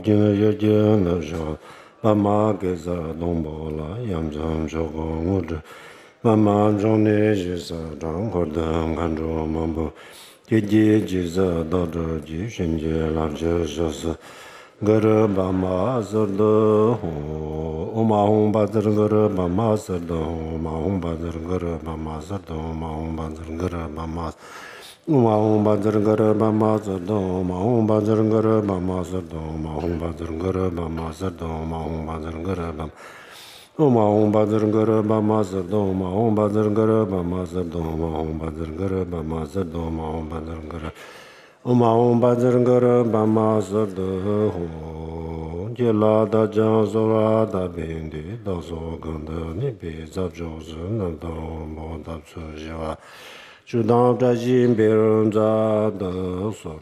金也见了上，妈妈给咱弄饱了，养成这个物质，妈妈中的是啥张火灯看着忙不，姐姐记着到这几旬节了，这说是。Gara Bama Sarda Ho Oma Hong Bazar Gara Bama Sarda Ho Ma Hong Bazar Gara Bama Sarda Ho Ma Hong Bazar Gara Bama Oma Hong Bazar Gara Bama Sarda Ho Ma Hong Bazar Gara Bama Sarda Ho Ma Hong Bazar Gara Bama Sarda Ho Ma Hong Bazar Gara Bama Oma Hong Bazar Gara Bama Sarda Ho Ma Hong Bazar Gara Bama Sarda Ho Ma Hong Bazar Gara Bama Sarda Ho Ma Hong Bazar Gara Oma Om Bazar Gara Bama Sarda Ho Jela Da Jang Sora Da Bindi Da So Ganda Ni Bi Zab Jo Zhen Nan Da Mo Da Tsu Jiwa Chu Dang Zha Xin Bi Ren Zha Da Sor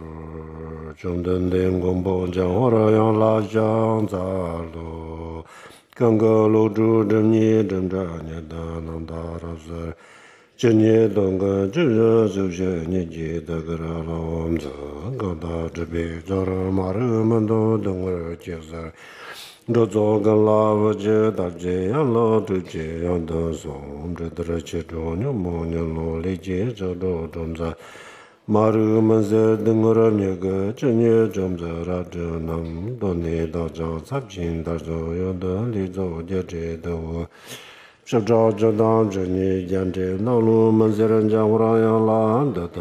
Chung Den Den Gong Bo Jiang Ho Ra Yang La Jiang Zha Lo Gang Ge Lu Zhu Zhen Ni Zhen Zha Ni Da Nan Da Ra Sar真业东个真热就些你记得个了我们个大这边做了马人们都等我介绍，这做个老我觉得这样老就这样的送，这都是其中有么年努力接着都种在，马人们在等我那个真业种在了这能多年到这才进到这有的里头就这的我。是照着当着你讲这老路们些人讲我让养懒得的，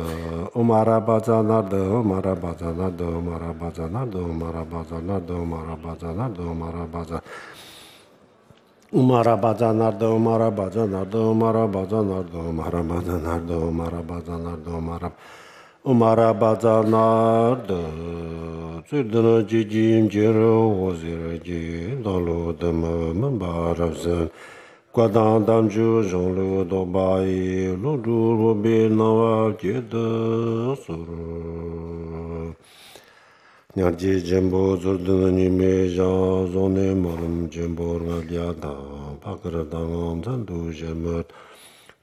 我马拉巴扎那的，马拉巴扎那的，马拉巴扎那的，马拉巴扎那的，马拉巴扎那的，马拉巴扎。马拉巴扎那的，马拉巴扎那的，马拉巴扎那的，马拉巴扎那的，马拉巴扎那的，马拉巴扎那的，最多的基金接着我这些道路的们巴拉森。挂当当就上路到八一路住路边那瓦街的索罗，娘家全部做的你没家，从那马路全部我家的，把个人当俺咱都什么，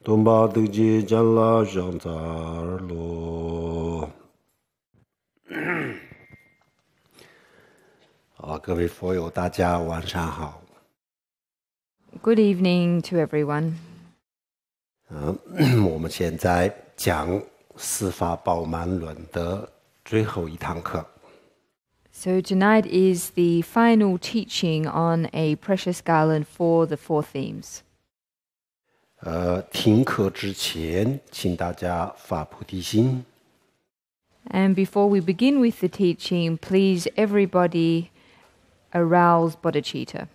东巴都街家拉上za路。好，各位佛友，大家晚上好。Good evening to everyone. 我们现在讲四法宝鬘论的最后一堂课。So tonight is the final teaching on a precious garland for the four themes. 听课之前，请大家发菩提心。And before we begin with the teaching, please everybody arouse bodhicitta.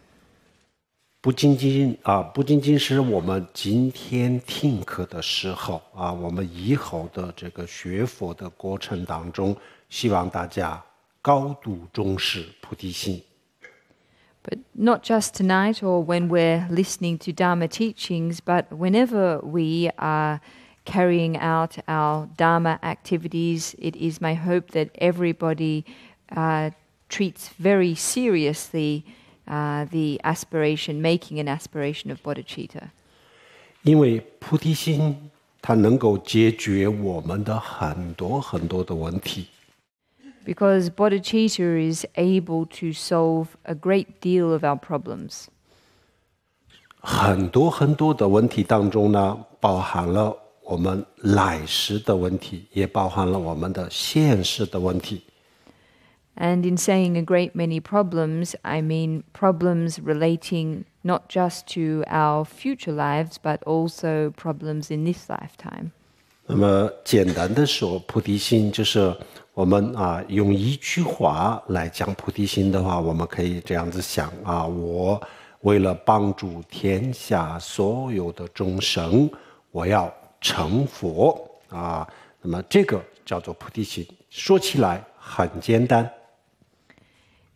不仅仅是我们今天听课的时候啊，我们以后的这个学佛的过程当中，希望大家高度重视菩提心。But not just tonight or when we're listening to Dharma teachings, but whenever we are carrying out our Dharma activities, it is my hope that everybody treats very seriously the aspiration, making an aspiration of bodhicitta. 因为菩提心它能够解决我们的很多的问题。Because bodhicitta is able to solve a great deal of our problems. 很多的问题当中呢，包含了我们来世的问题，也包含了我们的现实的问题。And in saying a great many problems, I mean problems relating not just to our future lives, but also problems in this lifetime. 那么简单的说，菩提心就是我们用一句话来讲菩提心的话，我们可以这样子想我为了帮助天下所有的众生，我要成佛那么这个叫做菩提心。说起来很简单。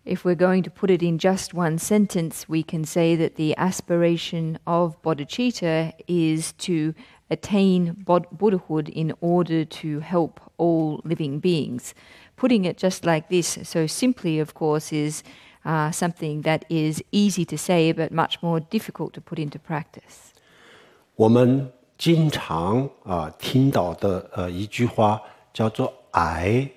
If we're going to put it in just one sentence, we can say that the aspiration of bodhicitta is to attain Buddhahood in order to help all living beings. Putting it just like this, so simply, of course, is something that is easy to say, but much more difficult to put into practice. 我们经常听到的一句话叫做爱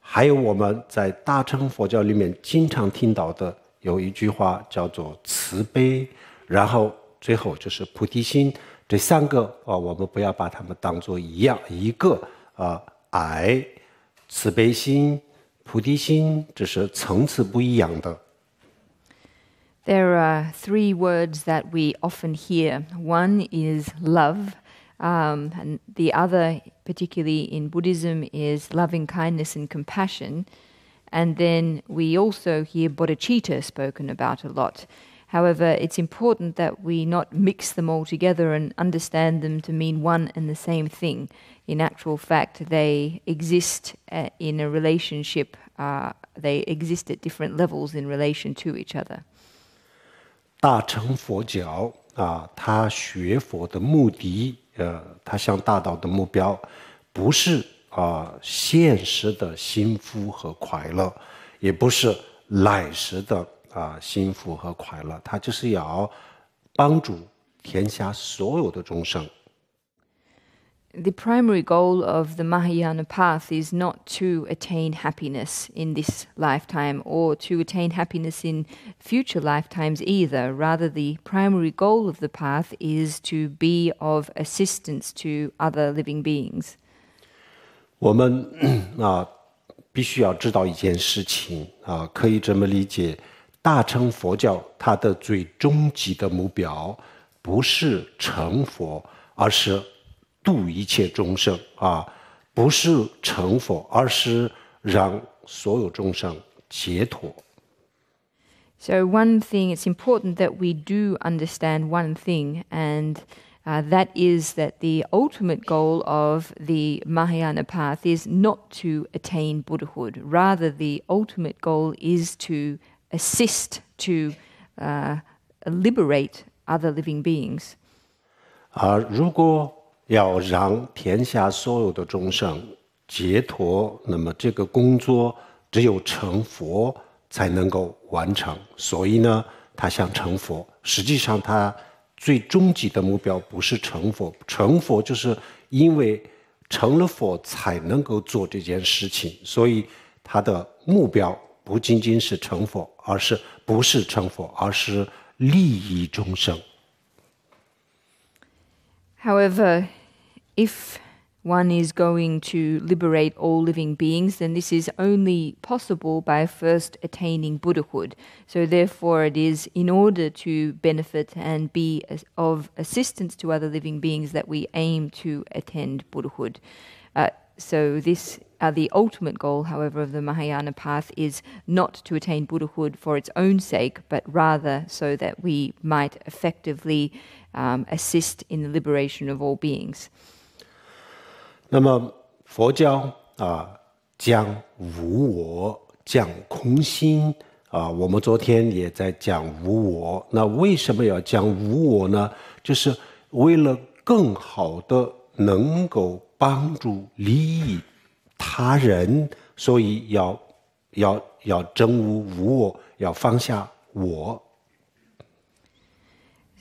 还有我们在大乘佛教里面经常听到的有一句话叫做慈悲，然后最后就是菩提心。这三个我们不要把它们当作一样，一个爱、慈悲心、菩提心，这是层次不一样的。There are three words that we often hear. One is love, and the other, particularly in Buddhism, is loving kindness and compassion. And then we also hear bodhicitta spoken about a lot. However, it's important that we not mix them all together and understand them to mean one and the same thing. In actual fact, they exist in a relationship, they exist at different levels in relation to each other. 大乘佛教他学佛的目的，他向大道的目标，不是现实的幸福和快乐，也不是来世的幸福和快乐，他就是要帮助天下所有的众生。The primary goal of the Mahayana path is not to attain happiness in this lifetime or to attain happiness in future lifetimes either. Rather, the primary goal of the path is to be of assistance to other living beings. 我们必须要知道一件事情可以这么理解，大乘佛教它的最终极的目标不是成佛，而是度一切众生不是成佛，而是让所有众生解脱。So one thing, it's important that we do understand one thing, and that is that the ultimate goal of the Mahayana path is not to attain Buddhahood. Rather, the ultimate goal is to assist, to liberate other living beings. 如果要让天下所有的众生解脱，那么这个工作只有成佛才能够完成。所以呢，他想成佛，实际上他最终极的目标不是成佛，成佛就是因为成了佛才能够做这件事情，所以他的目标不仅仅是成佛，不是成佛，而是利益众生。However, if one is going to liberate all living beings, then this is only possible by first attaining Buddhahood. So therefore it is in order to benefit and be of assistance to other living beings that we aim to attend Buddhahood. So the ultimate goal, however, of the Mahayana path is not to attain Buddhahood for its own sake, but rather so that we might effectively assist in the liberation of all beings. 那么佛教讲无我，讲空心我们昨天也在讲无我。那为什么要讲无我呢？就是为了更好的能够帮助利益他人，所以要证悟无我，要放下我。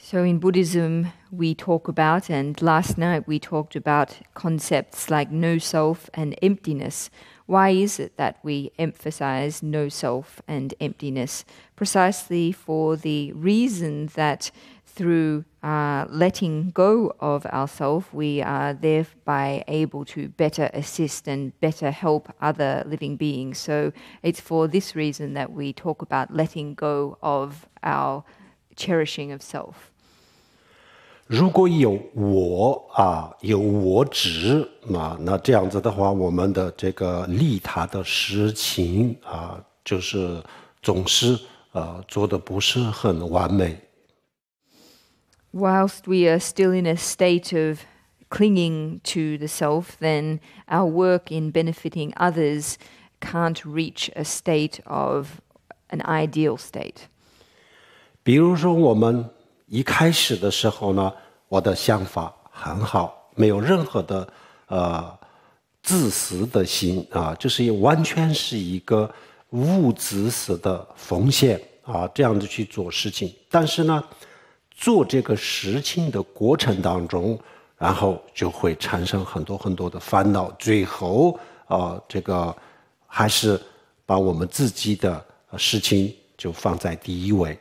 So in Buddhism, we talk about, and last night we talked about concepts like no self and emptiness. Why is it that we emphasize no self and emptiness? Precisely for the reason that through letting go of ourself, we are thereby able to better assist and better help other living beings. So it's for this reason that we talk about letting go of our cherishing of self. 如果有我有我执那这样子的话，我们的这个利他的事情就是总是做得不是很完美。Whilst we are still in a state of clinging to the self, then our work in benefiting others can't reach a state of an ideal state. 比如说我们一开始的时候呢，我的想法很好，没有任何的自私的心就是完全是一个无自私的奉献这样子去做事情。但是呢，做这个事情的过程当中，然后就会产生很多很多的烦恼，最后这个还是把我们自己的事情就放在第一位。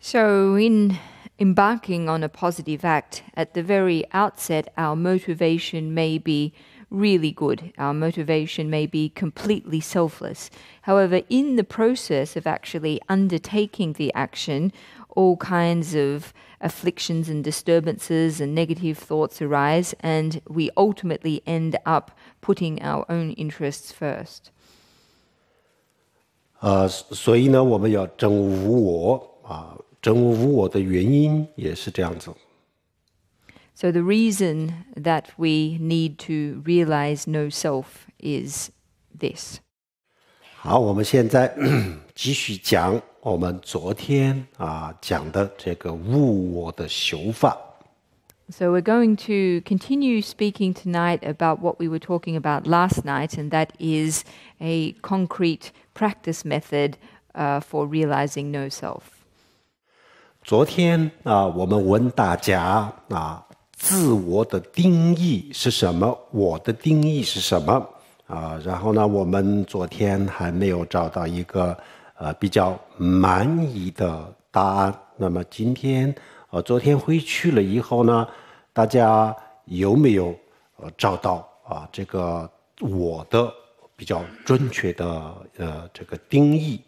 So in embarking on a positive act, at the very outset, our motivation may be really good. Our motivation may be completely selfless. However, in the process of actually undertaking the action, all kinds of afflictions and disturbances and negative thoughts arise, and we ultimately end up putting our own interests first. 所以呢，我们要证悟无我啊，证悟无我的原因也是这样子。 So the reason that we need to realize no self is this. 好，我们现在继续讲我们昨天讲的这个无我的修法。 So we're going to continue speaking tonight about what we were talking about last night, and that is a concrete practice method for realizing no self. 昨天我们问大家自我的定义是什么？我的定义是什么？然后呢，我们昨天还没有找到一个比较满意的答案。那么今天昨天回去了以后呢，大家有没有找到这个我的比较准确的这个定义？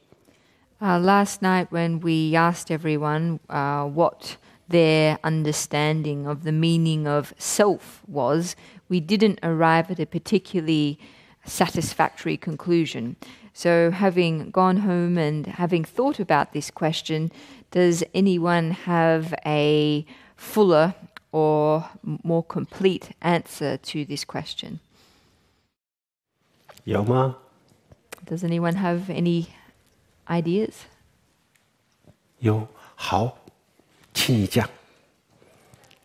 Last night when we asked everyone what their understanding of the meaning of self was, we didn't arrive at a particularly satisfactory conclusion. So having gone home and having thought about this question, does anyone have a fuller or more complete answer to this question? 有吗？ Does anyone have any ideas? 有，好，请你讲，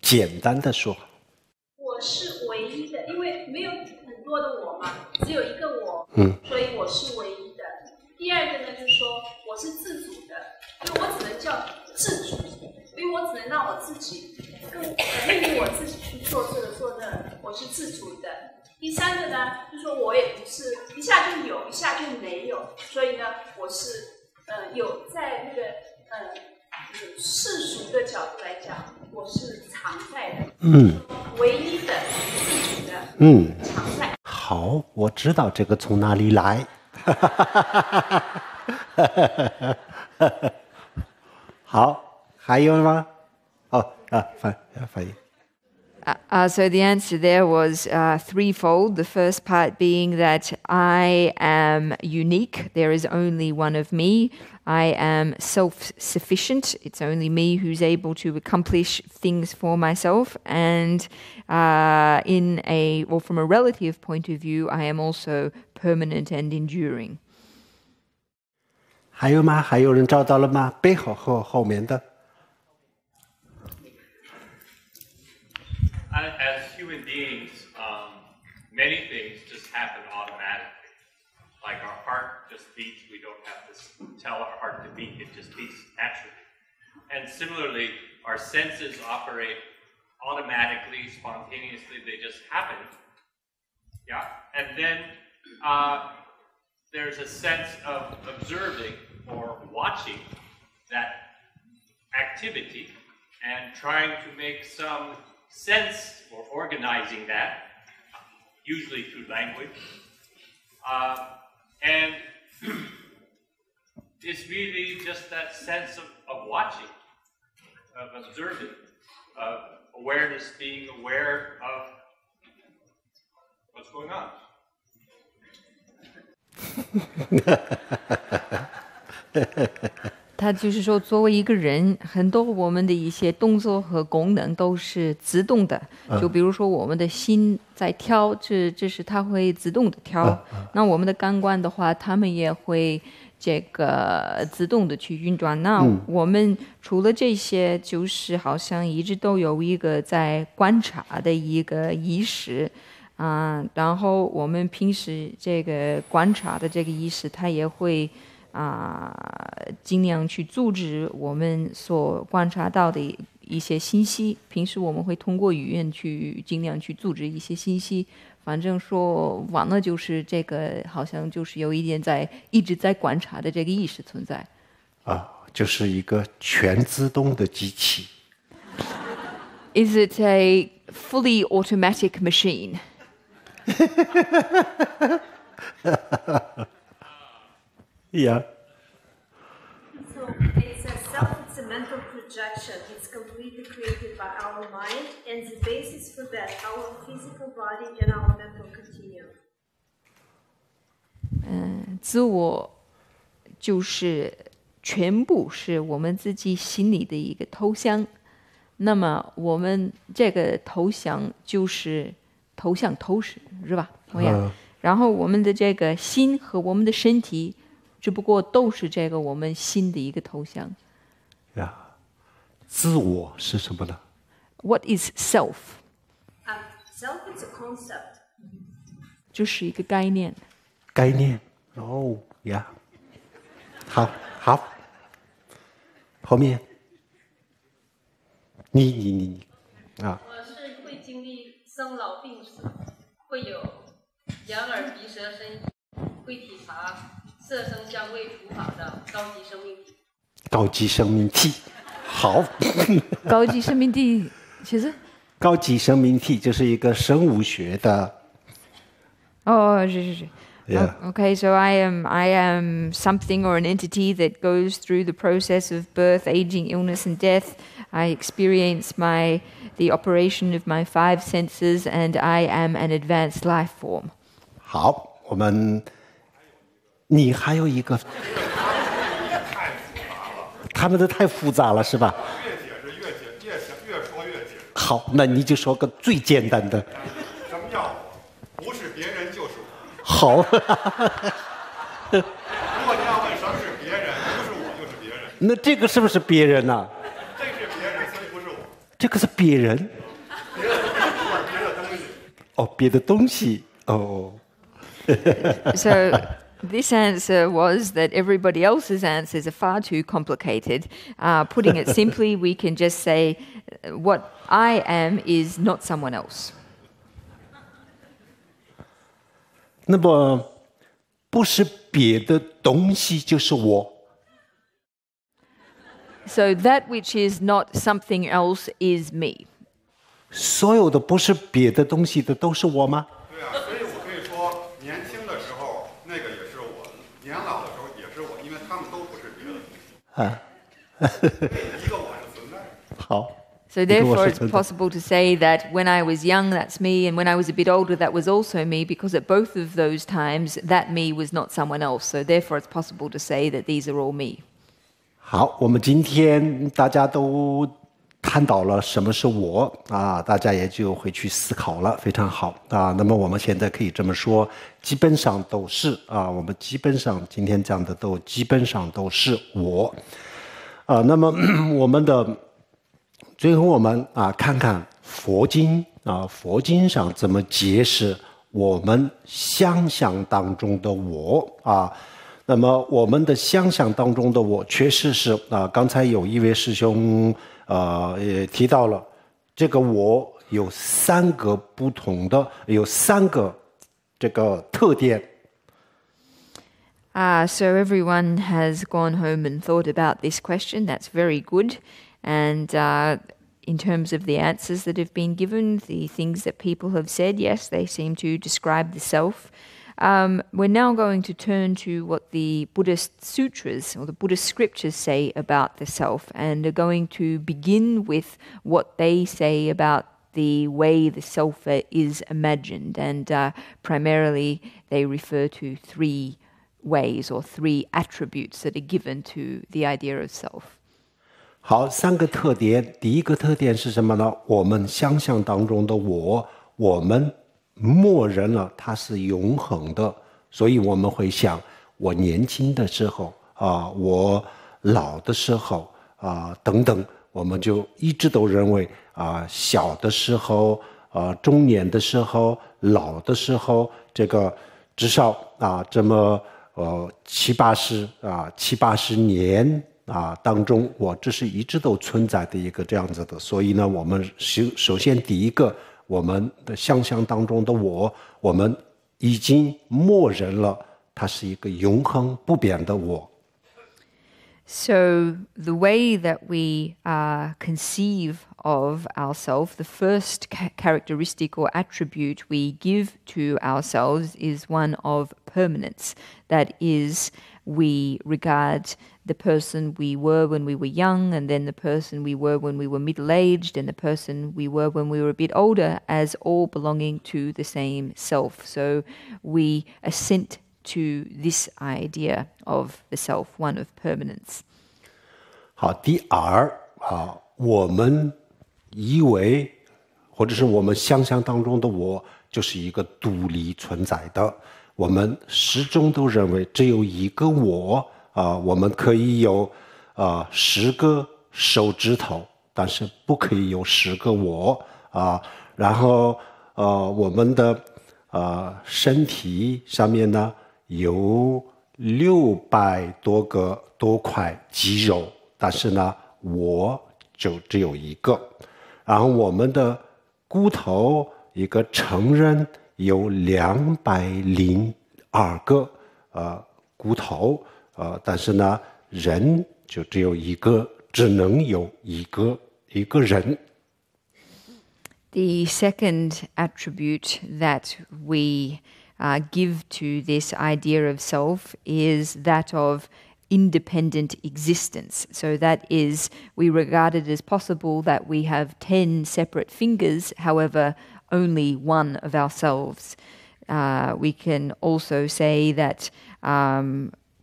简单的说。我是唯一的，因为没有很多的我嘛，只有一个我，所以我是唯一的。第二个呢，就是说我是自主的，因为我只能叫自主，因为我只能让我自己命令我自己去做这个做那，我是自主的。第三个呢，就是说我也不是一下就有，一下就没有，所以呢，我是有在那个世俗的角度来讲，我是常在的，唯一的、自主的，常在。好，我知道这个从哪里来。好，还有吗？翻译。So the answer there was threefold. The first part being that I am unique. There is only one of me. I am self-sufficient. It's only me who's able to accomplish things for myself. And from a relative point of view, I am also permanent and enduring. 还有吗？还有人找到了吗？背后面的。As human beings, many things just happen automatically. Like our heart just beats, we don't have to tell our heart to beat, it just beats naturally. And similarly, our senses operate automatically, spontaneously, they just happen. Yeah? And then there's a sense of observing or watching that activity and trying to make some sense or organizing that, usually through language. And it's really just that sense of watching, of observing, of awareness, being aware of what's going on. 他就是说，作为一个人，很多我们的一些动作和功能都是自动的。就比如说，我们的心在跳，这是它会自动的跳。那我们的感官的话，他们也会这个自动的去运转。那我们除了这些，就是好像一直都有一个在观察的一个意识。然后我们平时这个观察的这个意识，它也会尽量去阻止我们所观察到的一些信息。平时我们会通过语言去尽量去组织一些信息。反正说完了就是这个，好像就是有一点一直在观察的这个意识存在。就是一个全自动的机器。Is it a fully automatic machine? Yeah. So it's a self, it's a mental projection. It's completely created by our mind, and the basis for that, our physical body and our mental continuum. 自我就是全部是我们自己心里的一个头像。那么我们这个头像就是头像透视，是吧？然后我们的这个心和我们的身体，只不过都是这个我们心的一个头像。自我是什么呢？ What is self? Self is a concept. 就是一个概念。概念。呀。好。后面。你我是会经历生老病死，会有眼耳鼻舌身意，会体察色声香味触法的高级生命体。高级生命体，好。高级生命体其实。高级生命体就是一个生物学的。是。Yeah. Okay, so I am something or an entity that goes through the process of birth, aging, illness, and death. I experience the operation of my 5 senses, and I am an advanced life form. 好，你还有一个，他们都太复杂了，是吧？越解释越说越解释。好，那你就说个最简单的。什么叫我？不是别人就是我。好。如果你要问什么是别人，不是我就是别人。那这个是不是别人呢？这是别人，所以不是我。这个是别人。别的东西。别的东西。So this answer was that everybody else's answers are far too complicated. Putting it simply, we can just say what I am is not someone else. 那么，不是别的东西就是我。So that which is not something else is me. 所有的不是别的东西的都是我吗？对啊，所以我可以说，年轻的时候那个也是我，年老的时候也是我，因为他们都不是别的东西。一个我是存在的。好。So therefore it's possible to say that when I was young, that's me, and when I was a bit older, that was also me, because at both of those times, that me was not someone else. So therefore it's possible to say that these are all me. 好，我们今天大家都看到了什么是我大家也就会去思考了，非常好那么我们现在可以这么说，基本上都是我们基本上今天讲的都基本上都是我那么我们的最后我们看看佛经佛经上怎么解释我们想象当中的我那么我们的想象当中的我确实是刚才有一位师兄也提到了这个我有3个不同的有3个这个特点So everyone has gone home and thought about this question. That's very good. And in terms of the answers that have been given, the things that people have said, yes, they seem to describe the self. We're now going to turn to what the Buddhist sutras or the Buddhist scriptures say about the self, and are going to begin with what they say about the way the self is imagined. And primarily they refer to 3 ways or 3 attributes that are given to the idea of self. 好，3个特点。第一个特点是什么呢？我们想象当中的我们默认了它是永恒的，所以我们会想，我年轻的时候我老的时候等等，我们就一直都认为小的时候中年的时候老的时候，这个至少这么70-80年当中，我这是一直都存在的一个这样子的。所以呢，我们首先第一个，我们的想象当中的我们已经默认了，它是一个永恒不变的我。So the way that we conceive of ourselves, the first characteristic or attribute we give to ourselves is one of permanence. That is, we regard the person we were when we were young, and then the person we were when we were middle-aged, and the person we were when we were a bit older as all belonging to the same self. So we assent to this idea of the self, one of permanence. 好，第二我们以为或者是我们想象当中的我就是一个独立存在的，我们始终都认为只有一个我我们可以有10个手指头，但是不可以有10个我然后我们的身体上面呢有600多块肌肉，但是呢我就只有一个。然后我们的骨头，一个成人有202个骨头但是呢人就只有一个，只能有一个人。The second attribute that we give to this idea of self is that of independent existence. So that is, we regard it as possible that we have 10 separate fingers, however, only one of ourselves. We can also say that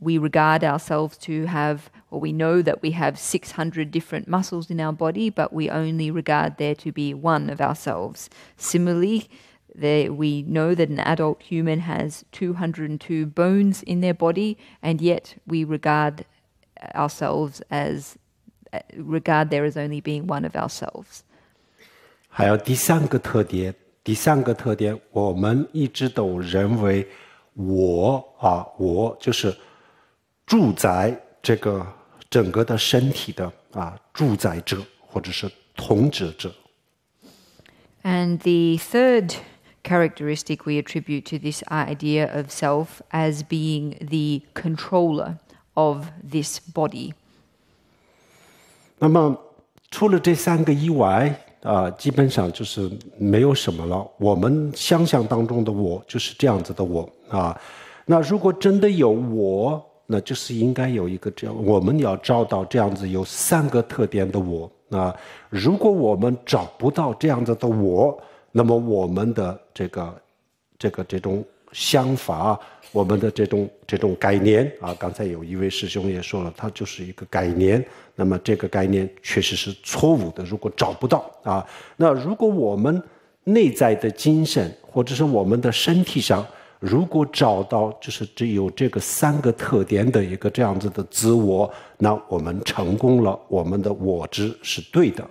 we regard ourselves to have, or we know that we have 600 different muscles in our body, but we only regard there to be one of ourselves. Similarly, we know that an adult human has 202 bones in their body, and yet we regard there as only being one of ourselves. 还有第三个特点，我们一直都认为我就是住在这个整个的身体的主宰者或者是统治者。And the third characteristic we attribute to this idea of self as being the controller of this body. 那么除了这3个以外基本上就是没有什么了。我们想象当中的我就是这样子的我那如果真的有我，那就是应该有一个这样，我们要找到这样子有3个特点的我如果我们找不到这样子的我，那么我们的这种想法，我们的这种概念刚才有一位师兄也说了，它就是一个概念。那么这个概念确实是错误的，如果找不到那如果我们内在的精神或者是我们的身体上，如果找到就是只有这个3个特点的一个这样子的自我，那我们成功了，我们的我执是对的。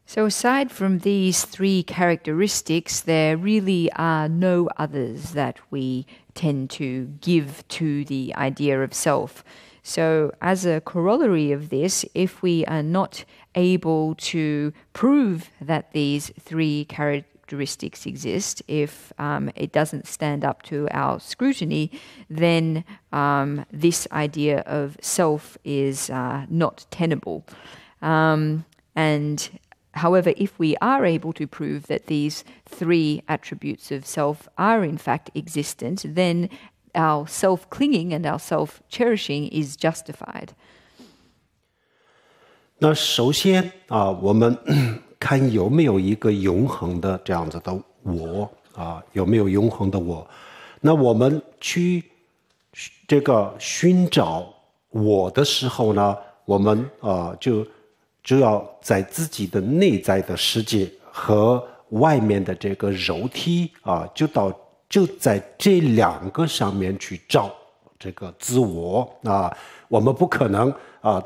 So aside from these 3 characteristics, there really are no others that we tend to give to the idea of self. So as a corollary of this, if we are not able to prove that these 3 characteristics exist, if it doesn't stand up to our scrutiny, then this idea of self is not tenable. And however, if we are able to prove that these 3 attributes of self are in fact existent, then our self-clinging and our self-cherishing is justified. 那首先我们看有没有一个永恒的这样子的我有没有永恒的我？那我们去这个寻找我的时候呢，我们就要在自己的内在的世界和外面的这个肉体就在这2个上面去找这个自我我们不可能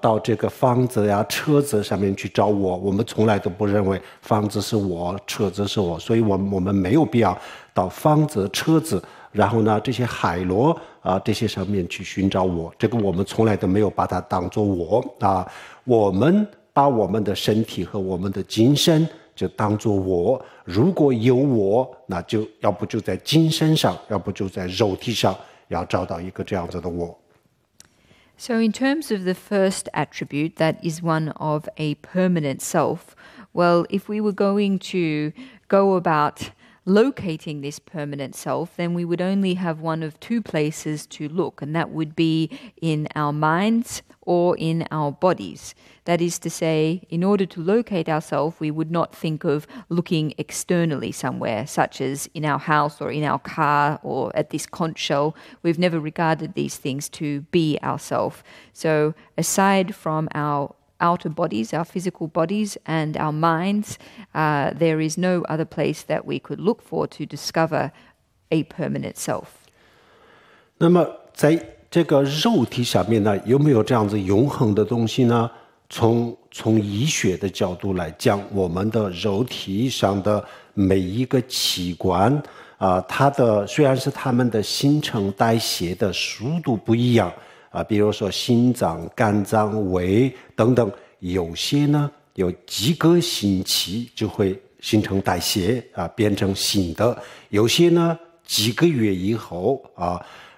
到这个房子呀车子上面去找我们从来都不认为房子是我，车子是我，所以我们没有必要到房子车子然后呢，这些海螺这些上面去寻找我，这个我们从来都没有把它当作我我们把我们的身体和我们的精神就当作我，如果有我，那就要不就在精神上，要不就在肉体上，要找到一个这样子的我。So in terms of the first attribute, that is one of a permanent self, well, if we were going to go about locating this permanent self, then we would only have one of two places to look, and that would be in our minds or in our bodies. That is to say, in order to locate ourselves, we would not think of looking externally somewhere, such as in our house or in our car or at this conch shell. We've never regarded these things to be ourself. So aside from our outer bodies, our physical bodies and our minds, there is no other place that we could look for to discover a permanent self. 那么在这个肉体上面呢，有没有这样子永恒的东西呢？从医学的角度来讲，我们的肉体上的每一个器官它的虽然是它们的新陈代谢的速度不一样比如说心脏、肝脏、胃等等，有些呢有几个星期就会新陈代谢变成新的，有些呢几个月以后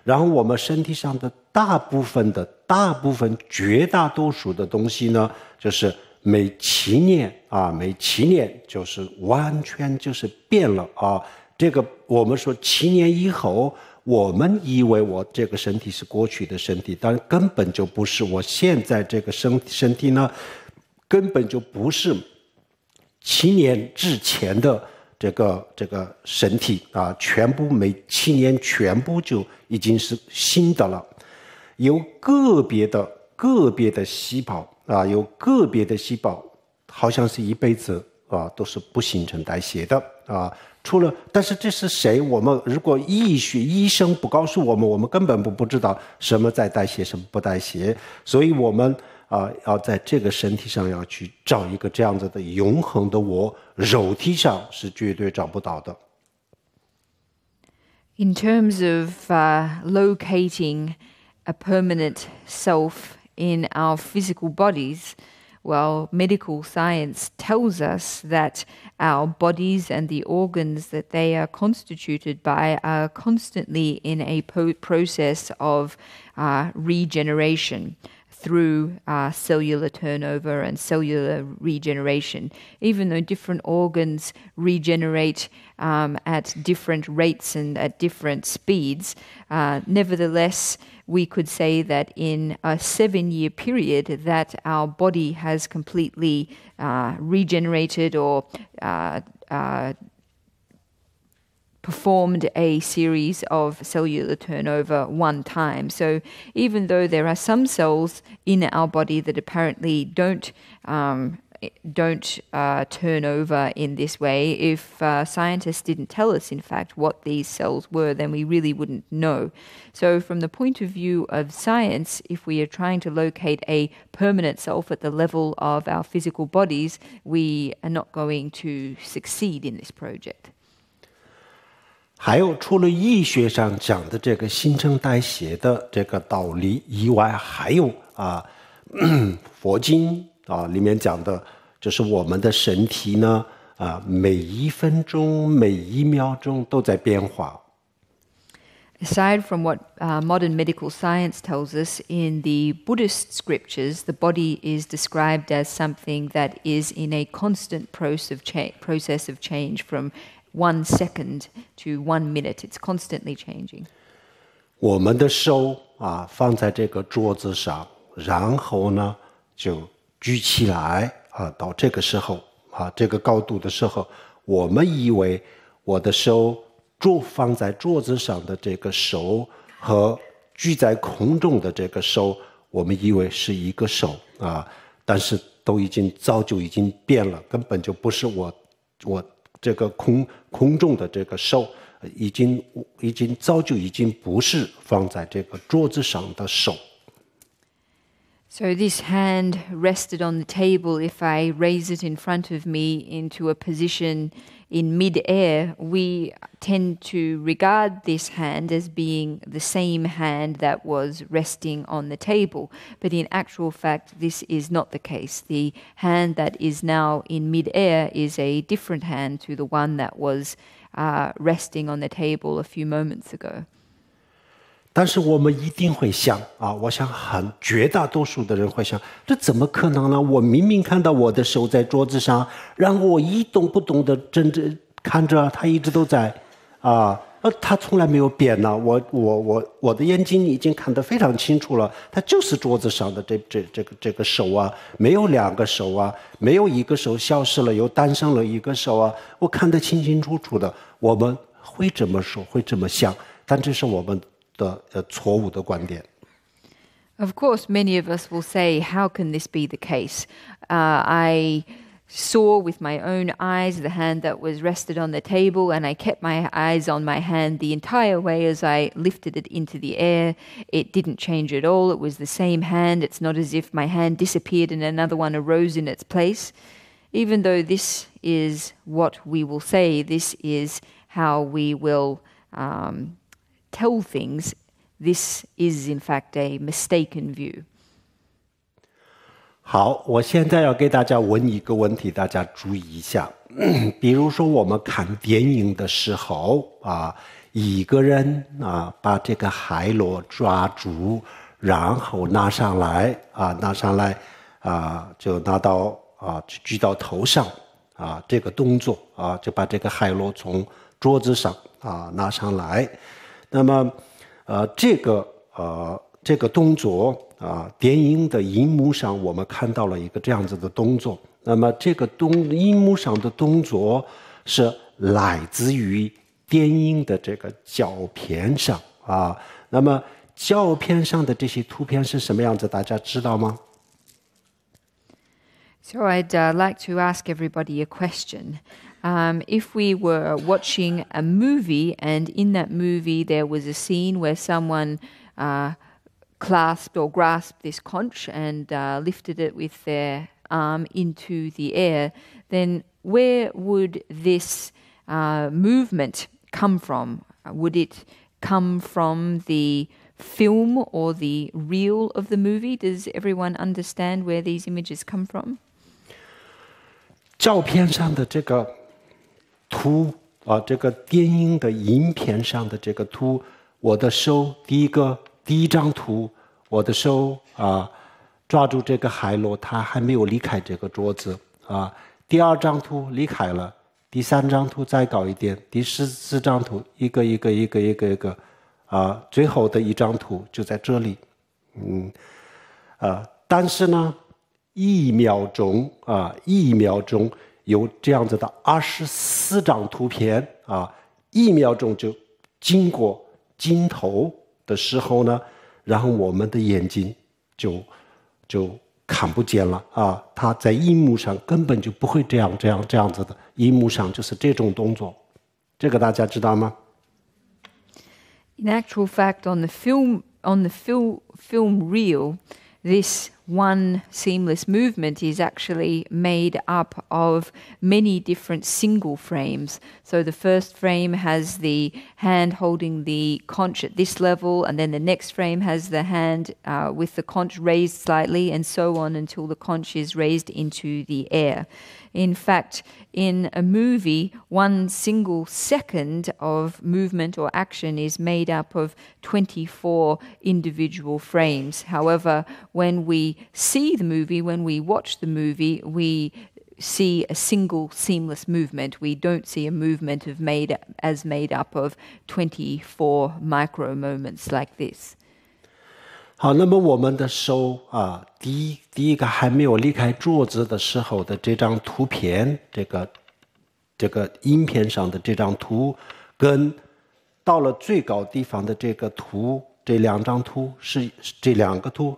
然后我们身体上的大部分绝大多数的东西呢，就是每7年就是完全就是变了这个我们说7年以后，我们以为我这个身体是过去的身体，但根本就不是。我现在这个身体呢，根本就不是7年之前的这个身体全部每7年全部就已经是新的了。有个别的细胞有个别的细胞好像是一辈子都是不新陈代谢的除了，但是这是谁？我们如果医生不告诉我们，我们根本不知道什么在代谢，什么不代谢。所以我们要在这个身体上要去找一个这样子的永恒的我，肉体上是绝对找不到的。In terms of locating a permanent self in our physical bodies, well, medical science tells us that our bodies and the organs that they are constituted by are constantly in a process of regeneration through cellular turnover and cellular regeneration. Even though different organs regenerate at different rates and at different speeds, nevertheless, we could say that in a 7-year period that our body has completely regenerated or performed a series of cellular turnover one time. So even though there are some cells in our body that apparently don't turn over in this way, if scientists didn't tell us, in fact, what these cells were, then we really wouldn't know. So from the point of view of science, if we are trying to locate a permanent self at the level of our physical bodies, we are not going to succeed in this project. 还有除了医学上讲的这个新陈代谢的这个道理以外，还有佛经里面讲的就是我们的身体呢每1分钟每1秒钟都在变化。Aside from what modern medical science tells us, in the Buddhist scriptures, the body is described as something that is in a constant process of change from 1 second to 1 minute. It's constantly changing. 我们的手放在这个桌子上，然后呢就举起来到这个时候这个高度的时候，我们以为我的手放在桌子上的这个手和举在空中的这个手，我们以为是一个手但是早就已经变了，根本就不是我这个空中的这个手，早就已经不是放在这个桌子上的手。So this hand rested on the table. If I raise it in front of me into a position in mid-air, we tend to regard this hand as being the same hand that was resting on the table. But in actual fact, this is not the case. The hand that is now in mid-air is a different hand to the one that was resting on the table a few moments ago. 但是我们一定会想我想绝大多数的人会想，这怎么可能呢？我明明看到我的手在桌子上，然后我一动不动的看着它一直都在它从来没有变呢。我的眼睛已经看得非常清楚了，它就是桌子上的这个手没有2个手没有1个手消失了又诞生了1个手我看得清清楚楚的。我们会这么说，会这么想，但这是我们的错误的观点。Of course, many of us will say, how can this be the case? I saw with my own eyes the hand that was rested on the table, and I kept my eyes on my hand the entire way as I lifted it into the air. It didn't change at all. It was the same hand. It's not as if my hand disappeared and another one arose in its place. Even though this is what we will say, this is how we will tell things, this is in fact a mistaken view. 好，我现在要给大家问一个问题，大家注意一下。比如说我们看电影的时候一个人把这个海螺抓住，然后拿上来就拿到举到头上这个动作就把这个海螺从桌子上拿上来。那么这个动作电影的荧幕上我们看到了一个这样子的动作。那么这个荧幕上的动作是来自于电影的这个胶片上那么胶片上的这些图片是什么样子，大家知道吗？ So I'd like to ask everybody a question. If we were watching a movie and in that movie there was a scene where someone clasped or grasped this conch and lifted it with their arm into the air, then where would this movement come from? Would it come from the film or the reel of the movie? Does everyone understand where these images come from? 照片上的这个图这个电影的影片上的这个图，我的手第一张图，我的手抓住这个海螺，它还没有离开这个桌子第2张图离开了，第3张图再高一点，第14张图一个最后的1张图就在这里但是呢1秒钟有这样子的24张图片1秒钟就经过镜头的时候呢，然后我们的眼睛就看不见了它在荧幕上根本就不会这样子的，荧幕上就是这种动作，这个大家知道吗？ In actual fact, on the film reel, this one seamless movement is actually made up of many different single frames. So the first frame has the hand holding the conch at this level, and then the next frame has the hand with the conch raised slightly, and so on until the conch is raised into the air. In fact, in a movie, one single second of movement or action is made up of 24 individual frames. However, when we see the movie, when we watch the movie, we see a single seamless movement. We don't see a movement made up of 24 micro moments like this. 好，那么我们的手第一个还没有离开桌子的时候的这张图片，这个影片上的这张图，跟到了最高地方的这个图，这2张图是这2个图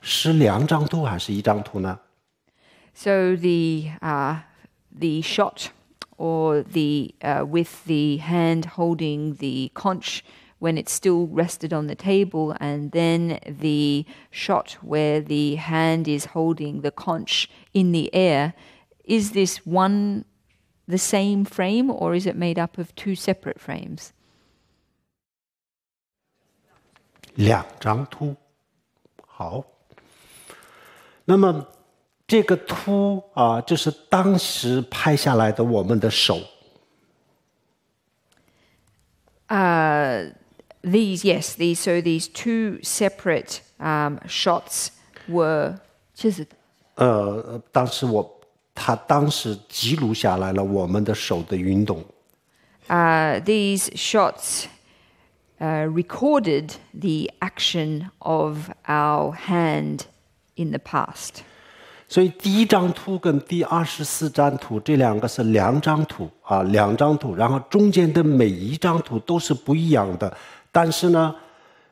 是2张图还是1张图呢？ So the shot or the with the hand holding the conch when it's still rested on the table, and then the shot where the hand is holding the conch in the air, is this one the same frame, or is it made up of two separate frames? 2张图。好，那么这个图啊，就是当时拍下来的我们的手。So these two separate shots were 他当时记录下来了我们的手的运动。These shots recorded the action of our hand in the past. 所以第1张图跟第24张图这两个是2张图啊，2张图，然后中间的每一张图都是不一样的，但是呢，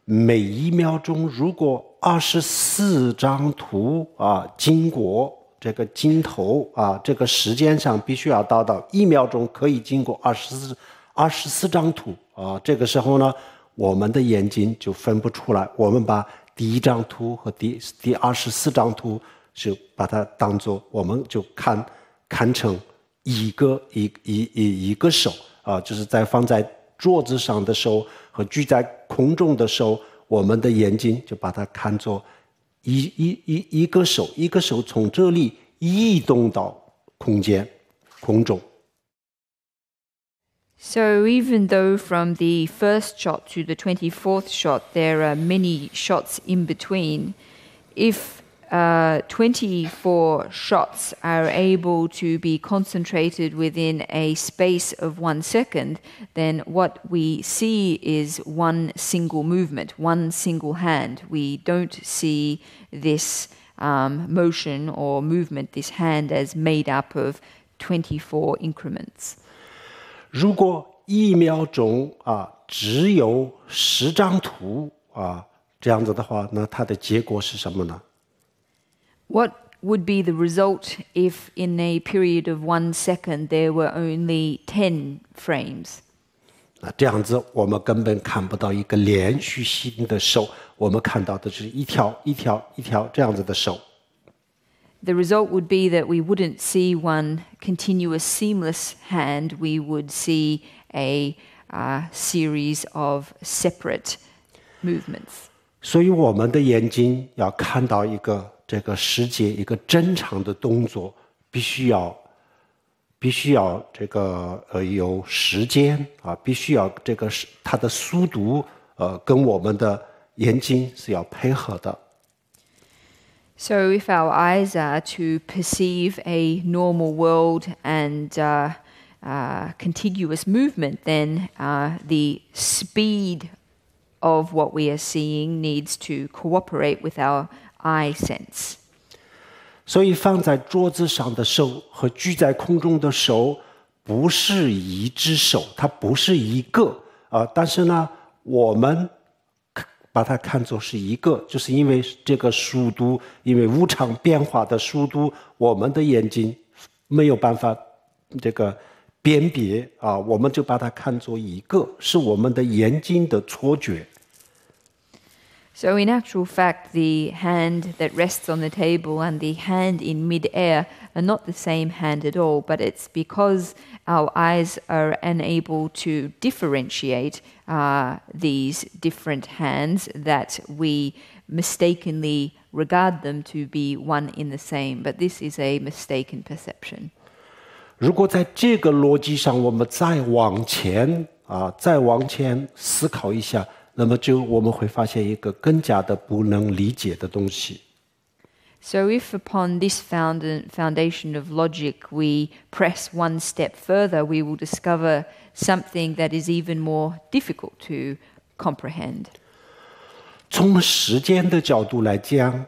每1秒钟如果24张图啊经过这个镜头啊，这个时间上必须要达到1秒钟可以经过24张图啊，这个时候呢，我们的眼睛就分不出来，我们把第1张图和第24张图就把它当作，我们就看成一个手啊，就是放在桌子上的手和举在空中的手，我们的眼睛就把它看作一个手，一个手从这里移动到空中。So even though from the first shot to the 24th shot there are many shots in between, if 24 shots are able to be concentrated within a space of 1 second, then what we see is one single movement, one single hand. We don't see this motion or movement, this hand, as made up of 24 increments. 如果1秒钟啊只有10张图啊，这样子的话，那它的结果是什么呢？ What would be the result if in a period of 1 second there were only 10 frames? 这样子我们根本看不到一个连续性的手，我们看到的是一条一条一条这样子的手。The result would be that we wouldn't see one continuous seamless hand, we would see a series of separate movements. 所以我们的眼睛要看到这个世界一个正常的动作，必须要这个有时间啊，必须要这个它的速度跟我们的眼睛是要配合的。So if our eyes are to perceive a normal world and contiguous movement, then the speed of what we are seeing needs to cooperate with our eye sense. 所以放在桌子上的手和举在空中的手不是一只手，它不是一个但是呢，我们把它看作是一个，就是因为这个速度，因为无常变化的速度，我们的眼睛没有办法这个辨别我们就把它看作一个，是我们的眼睛的错觉。So in actual fact, the hand that rests on the table and the hand in mid-air are not the same hand at all, but it's because our eyes are unable to differentiate these different hands that we mistakenly regard them to be one in the same. But this is a mistaken perception. 如果在这个逻辑上我们再往前思考一下，那么我们会发现一个更加的不能理解的东西。So if upon this foundation of logic we press one step further, we will discover something that is even more difficult to comprehend. 从时间的角度来讲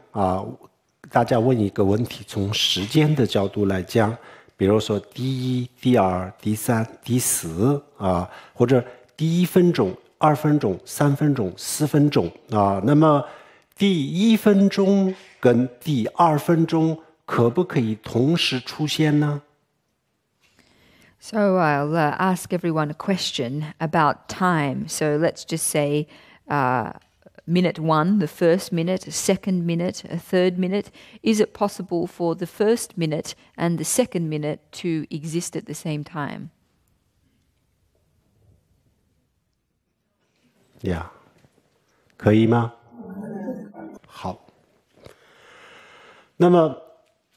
大家问一个问题，从时间的角度来讲，比如说第1、第2、第3、第4或者第1分钟、2分钟、3分钟、4分钟那么第1分钟跟第2分钟可不可以同时出现呢？ So I'll ask everyone a question about time. So let's just say minute 1, the first minute, a second minute, a third minute. Is it possible for the first minute and the second minute to exist at the same time? Yeah. 可以吗？好。那么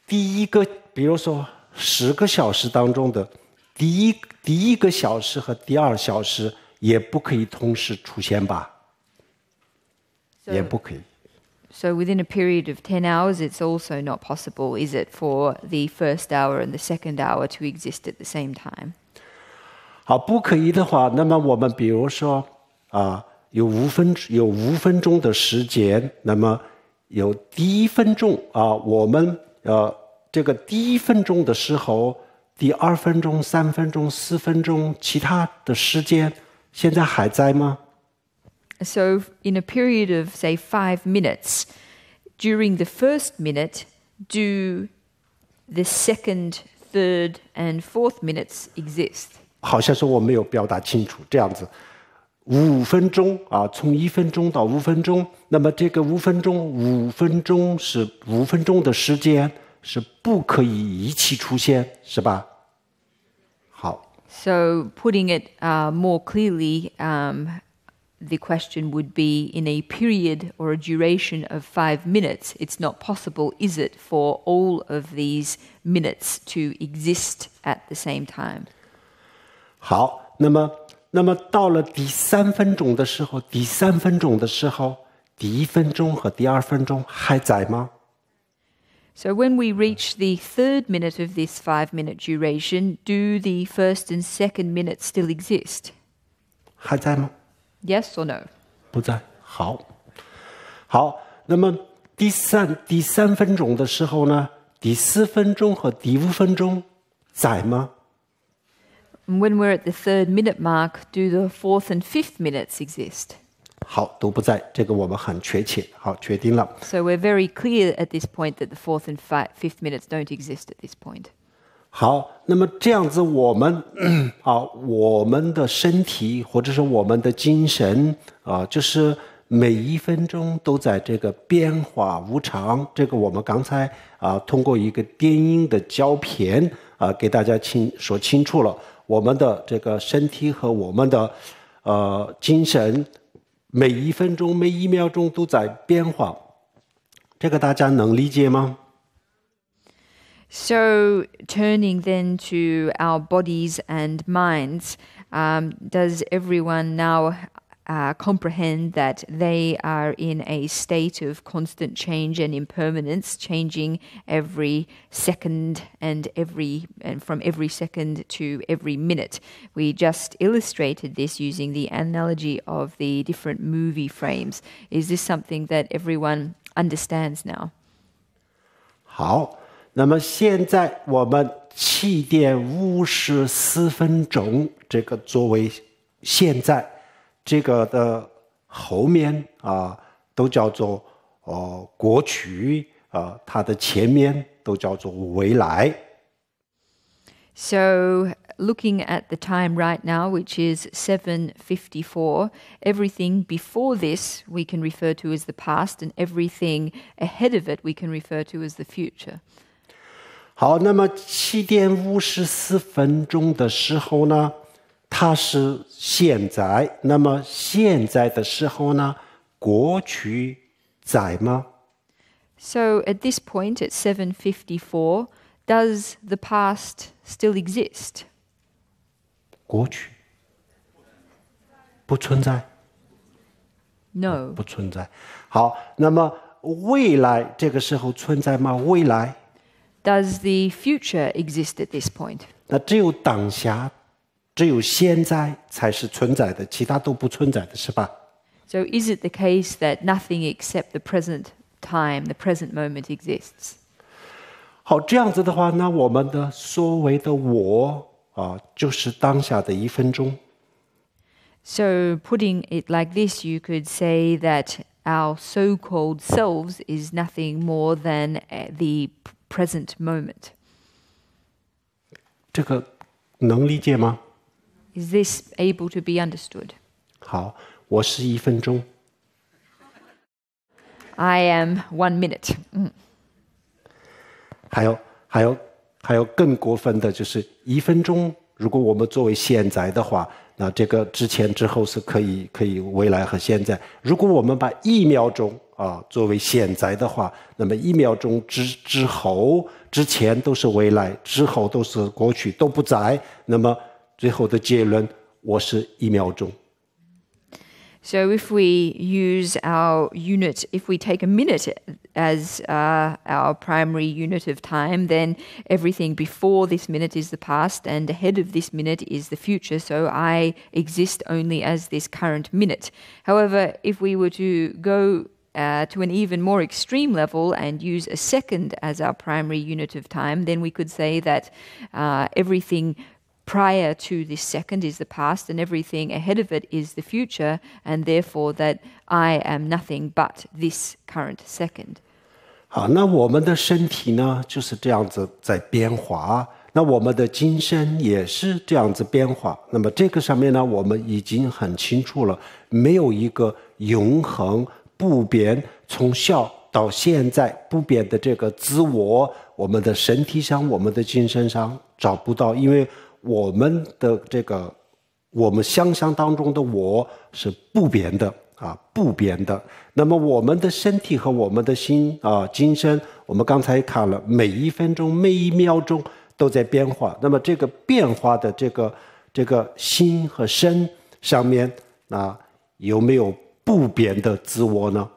第一个，比如说10个小时当中的第一个小时和第2小时也不可以同时出现吧？也不可以。So within a period of 10 hours, it's also not possible, is it, for the first hour and the second hour to exist at the same time? 好，不可以的话，那么我们比如说有5分钟的时间，那么有第1分钟我们这个第1分钟的时候，第2分钟、3分钟、4分钟，其他的时间现在还在吗？ So in a period of, say, 5 minutes, during the first minute, do the second, third, and fourth minutes exist? 好像是我没有表达清楚，这样子，5分钟从1分钟到5分钟，那么这个5分钟是5分钟的时间是不可以一起出现，是吧？好。So putting it more clearly, the question would be, in a period or a duration of 5 minutes, it's not possible, is it, for all of these minutes to exist at the same time? 好，那么到了第3分钟的时候，第1分钟和第2分钟还在吗？ So when we reach the third minute of this 5-minute duration, do the first and second minutes still exist? 还在吗？ Yes or no? 不在。好，那么第三分钟的时候呢？第4分钟和第5分钟在吗？ And when we're at the 3rd minute mark, do the 4th and 5th minutes exist? 好，都不在，这个我们很确切。好，确定了。So we're very clear at this point that the 4th and 5th minutes don't exist at this point. 好，那么这样子我们的身体或者是我们的精神就是每1分钟都在这个变化无常。这个我们刚才通过一个电影的胶片给大家说清楚了，我们的这个身体和我们的精神每1分钟每1秒钟都在变化，这个大家能理解吗？ So turning then to our bodies and minds, does everyone now comprehend that they are in a state of constant change and impermanence, changing every second and from every second to every minute? We just illustrated this using the analogy of the different movie frames. Is this something that everyone understands now? 好。那么现在我们7点54分钟，这个作为现在这个的后面都叫做过去它的前面都叫做未来。So looking at the time right now, which is 7:54, everything before this we can refer to as the past, and everything ahead of it we can refer to as the future. 好，那么7点54分钟的时候呢，它是现在。那么现在的时候呢，过去在吗？ So at this point, at 7:54, does the past still exist? 过去不存在。No. 不存在。好，那么未来这个时候存在吗？未来。Does the future exist at this point? 那只有当下，只有现在才是存在的，其他都不存在的，是吧？ So is it the case that nothing except the present time, the present moment exists? 好，这样子的话，那我们的所谓的我就是当下的1分钟。So putting it like this, you could say that our so-called selves is nothing more than the present moment. 这个能理解吗？ Is this able to be understood? 好，我是1分钟。 I am 1 minute. 还有更过分的就是1分钟，如果我们作为现在的话，那这个之前之后是可以未来和现在。如果我们把1秒钟作为现在的话，那么1秒钟之后之前都是未来，之后都是过去，都不在。那么最后的结论，我是1秒钟。So if we use our unit, if we take a minute as our primary unit of time, then everything before this minute is the past and ahead of this minute is the future. So I exist only as this current minute. However, if we were to go to an even more extreme level and use a second as our primary unit of time, then we could say that everything prior to this second is the past and everything ahead of it is the future, and therefore that I am nothing but this current second. 好，那我们的身体呢，就是这样子在变化，那我们的精神也是这样子变化。那么这个上面呢，我们已经很清楚了，没有一个永恒不变，从小到现在不变的这个自我，我们的身体上、我们的精神上找不到，因为我们的这个我们想象当中的我是不变的不变的。那么我们的身体和我们的心精神，我们刚才看了，每1分钟、每1秒钟都在变化。那么这个变化的这个心和身上面，有没有不变的自我呢？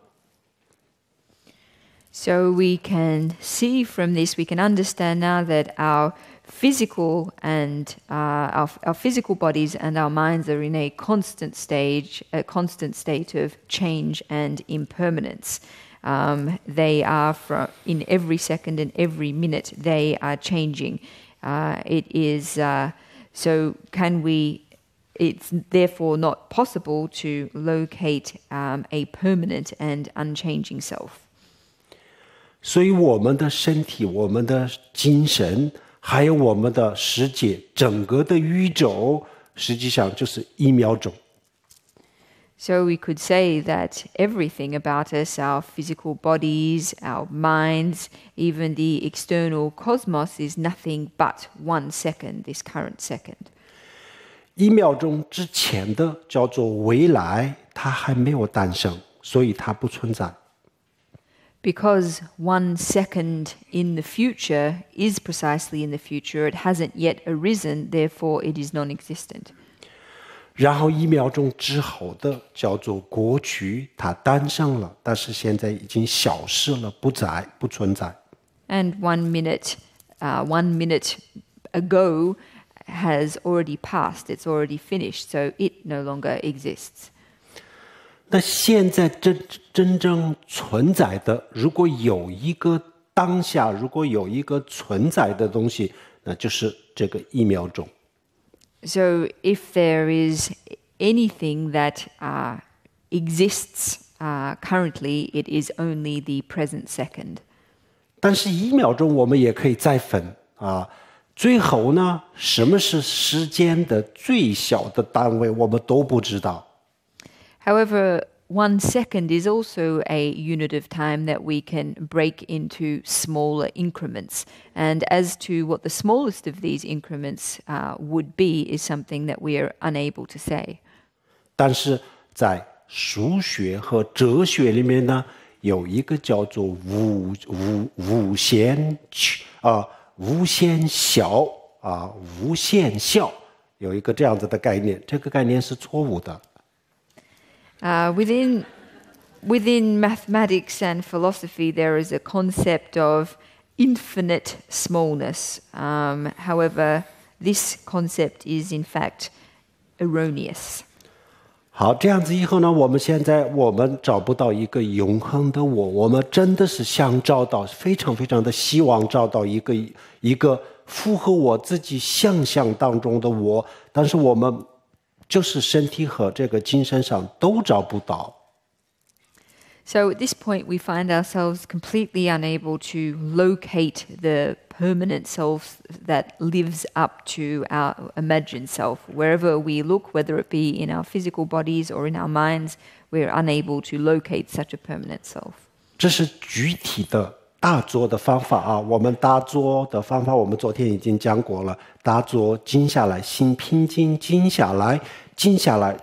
So we can see from this, we can understand now that our physical and our physical bodies and our minds are in a constant state of change and impermanence. They are in every second and every minute they are changing. It is so. It's therefore not possible to locate a permanent and unchanging self. 所以我们的身体、我们的精神，还有我们的世界，整个的宇宙，实际上就是1秒钟。So we could say that everything about us, our physical bodies, our minds, even the external cosmos, is nothing but 1 second, this current second. 1秒钟之前的叫做未来，它还没有诞生，所以它不存在。Because 1 second in the future is precisely in the future, it hasn't yet arisen, therefore it is non-existent. 然后1秒钟之后的叫做过去，它诞生了，但是现在已经消失了，不存在。And 1 minute ago has already passed, it's already finished, so it no longer exists. 那现在真正存在的，如果有一个当下，如果有一个存在的东西，那就是这个1秒钟。So if there is anything that exists currently, it is only the present second. 但是1秒钟我们也可以再分最后呢，什么是时间的最小的单位，我们都不知道。However, 1 second is also a unit of time that we can break into smaller increments. And as to what the smallest of these increments would be is something that we are unable to say. 但是在数学和哲学里面呢，有一个叫做无限小无限小，有一个这样子的概念，这个概念是错误的。Within mathematics and philosophy, there is a concept of infinite smallness. However, this concept is in fact erroneous. 好，这样子以后呢，我们找不到一个永恒的我们真的是想找到，非常非常的希望找到一个符合我自己想象当中的我，但是我们就是身体和这个精神上都找不到。So at this point, we find ourselves completely unable to locate the permanent self that lives up to our imagined self. Wherever we look, whether it be in our physical bodies or in our minds, we're unable to locate such a permanent self. 这是具体的打坐的方法啊。我们打坐的方法，我们昨天已经讲过了。打坐静下来，心平静，静下来，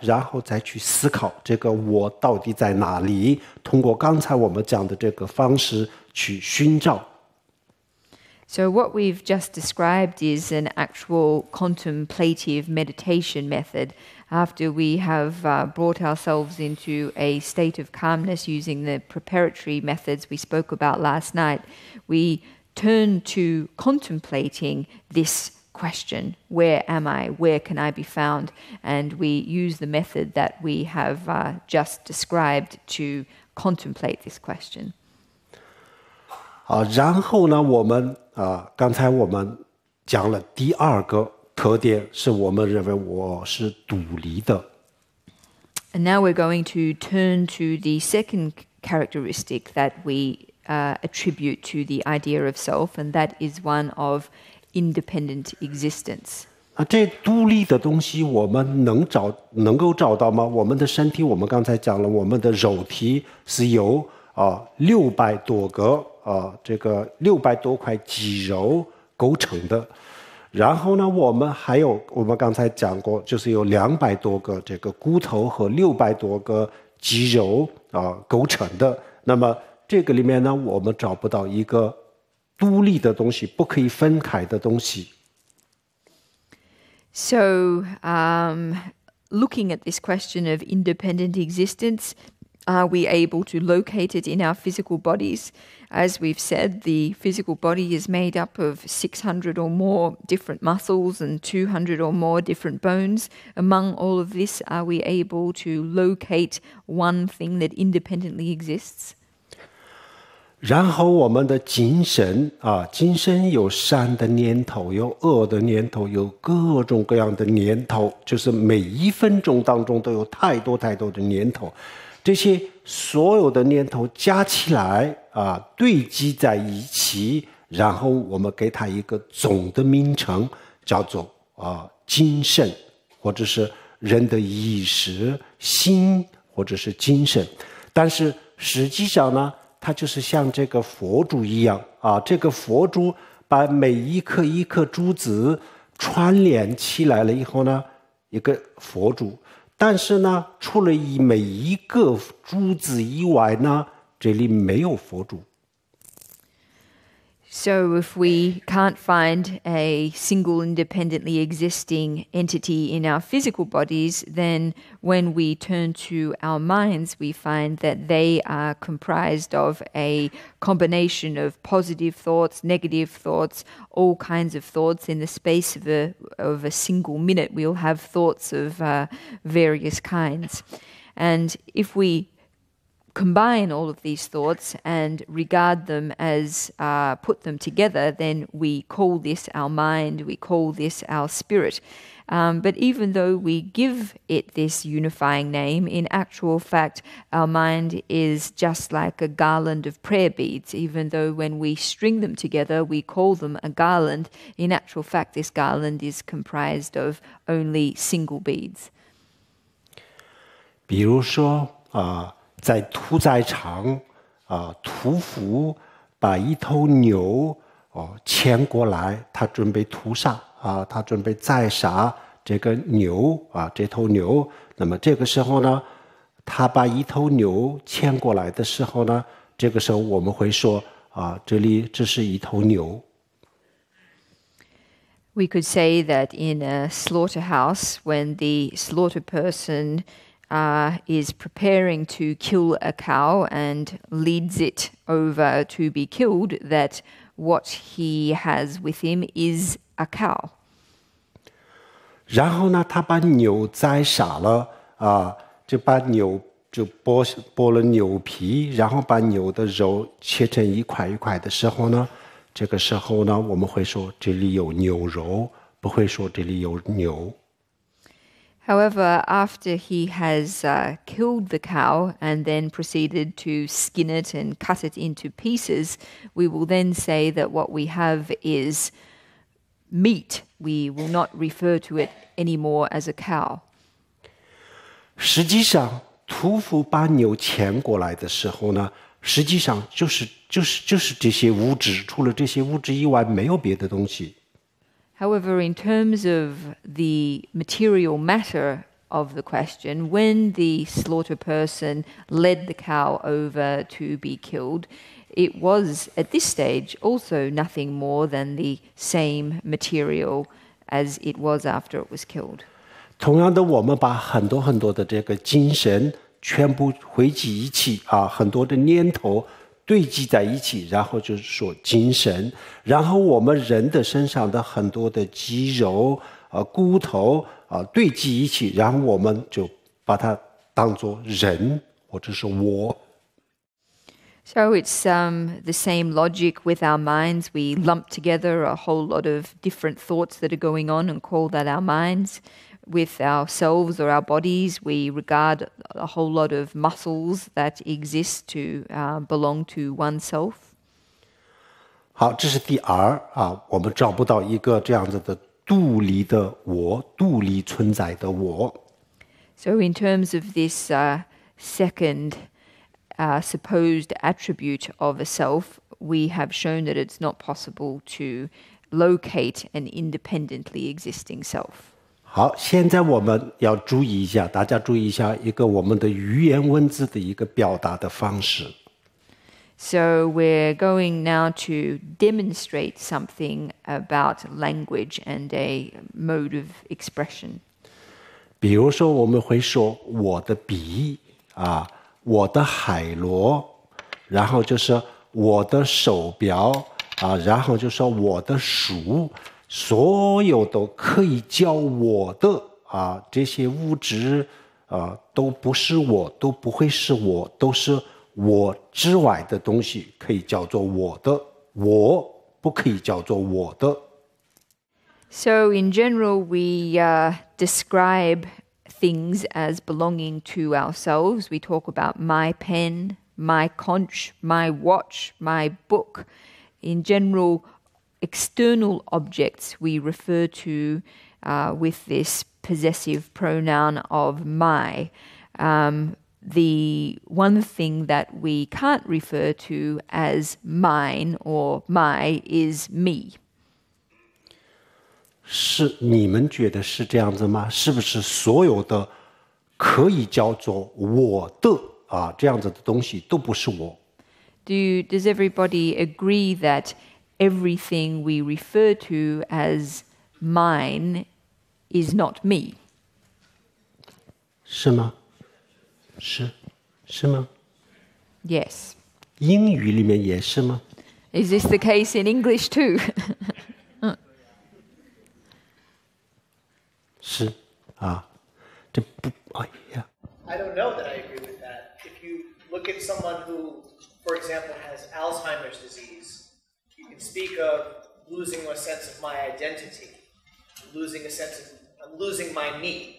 然后再去思考这个我到底在哪里。通过刚才我们讲的这个方式去寻找。So what we've just described is an actual contemplative meditation method. After we have brought ourselves into a state of calmness using the preparatory methods we spoke about last night, we turn to contemplating this question, where am I? Where can I be found? And we use the method that we have just described to contemplate this question. 然后呢，我们刚才我们讲了第二个特点，是我们认为我是独立的。And now we're going to turn to the second characteristic that we attribute to the idea of self, and that is one of independent existence. 这独立的东西我们能够找到吗？我们的身体，我们刚才讲了，我们的肉体是由600多个这个600多块肌肉构成的。然后呢，我们刚才讲过，就是有200多个这个骨头和600多个肌肉构成的。那么这个里面呢，我们找不到一个独立的东西，不可以分开的东西。So, looking at this question of independent existence, are we able to locate it in our physical bodies? As we've said, the physical body is made up of 600 or more different muscles and 200 or more different bones. Among all of this, are we able to locate one thing that independently exists? 然后我们的精神精神有善的念头，有恶的念头，有各种各样的念头，就是每1分钟当中都有太多太多的念头。这些所有的念头加起来堆积在一起，然后我们给它一个总的名称，叫做精神，或者是人的意识、心，或者是精神。但是实际上呢，它就是像这个佛珠一样这个佛珠把每一颗一颗珠子串联起来了以后呢，一个佛珠。但是呢，除了每一个珠子以外呢，这里没有佛珠。So if we can't find a single independently existing entity in our physical bodies, then when we turn to our minds, we find that they are comprised of a combination of positive thoughts, negative thoughts, all kinds of thoughts. In the space of a single minute, we'll have thoughts of various kinds. And if we combine all of these thoughts and regard them as put them together, then we call this our mind, we call this our spirit. But even though we give it this unifying name, in actual fact, our mind is just like a garland of prayer beads. Even though when we string them together, we call them a garland, in actual fact, this garland is comprised of only single beads. 比如说在屠宰场屠夫把一头牛牵过来，他准备屠杀他准备宰杀这个牛这头牛。那么这个时候呢，他把一头牛牵过来的时候呢，这个时候我们会说这是一头牛。We could say that in a slaughterhouse, when the slaughter person is preparing to kill a cow and leads it over to be killed, that what he has with him is a cow. 然后呢，他把牛宰杀了就把牛就剥了牛皮，然后把牛的肉切成一块一块的时候呢，这个时候呢，我们会说这里有牛肉，不会说这里有牛。However, after he has killed the cow and then proceeded to skin it and cut it into pieces, we will then say that what we have is meat. We will not refer to it anymore as a cow. 实际上，屠夫把牛牵过来的时候呢，实际上就是这些物质，除了这些物质以外，没有别的东西。However, in terms of the material matter of the question, when the slaughter person led the cow over to be killed, it was, at this stage, also nothing more than the same material as it was after it was killed. 同样的，我们把很多很多的这个精神全部汇集一起啊，很多的念头堆积在一起，然后就是说精神，然后我们人的身上的很多的肌肉骨头堆积一起，然后我们就把它当作人或者是我。So it's the same logic with our minds. We lump together a whole lot of different thoughts that are going on and call that our minds. With ourselves or our bodies, we regard a whole lot of muscles that exist to belong to oneself. 好，这是第二啊，我们找不到一个这样子的独立的我，独立存在的我。So in terms of this second supposed attribute of a self, we have shown that it's not possible to locate an independently existing self. 好，现在我们要注意一下，大家注意一下一个我们的语言文字的一个表达的方式。So we're going now to demonstrate something about language and a mode of expression. 比如说，我们会说我的笔啊，我的海螺，然后就是我的手表啊，然后就说我的书。所有都可以叫我的啊，这些物质都不是我，都不会是我，都是我之外的东西，可以叫做我的，我不可以叫做我的。So in general, we describe things as belonging to ourselves. We talk about my pen, my conch, my watch, my book. In general, external objects we refer to with this possessive pronoun of my. The one thing that we can't refer to as mine or my is me. 是你们觉得是这样子吗？是不是所有的可以叫做我的啊这样子的东西都不是我？ Does everybody agree that everything we refer to as mine is not me? 是吗？是吗？ Yes. 英语里面也是吗？ Is this the case in English too? 是啊，这不，哎呀。I don't know that I agree with that. If you look at someone who, for example, has Alzheimer's disease, you can speak of losing a sense of my identity, losing a sense of I'm losing my me.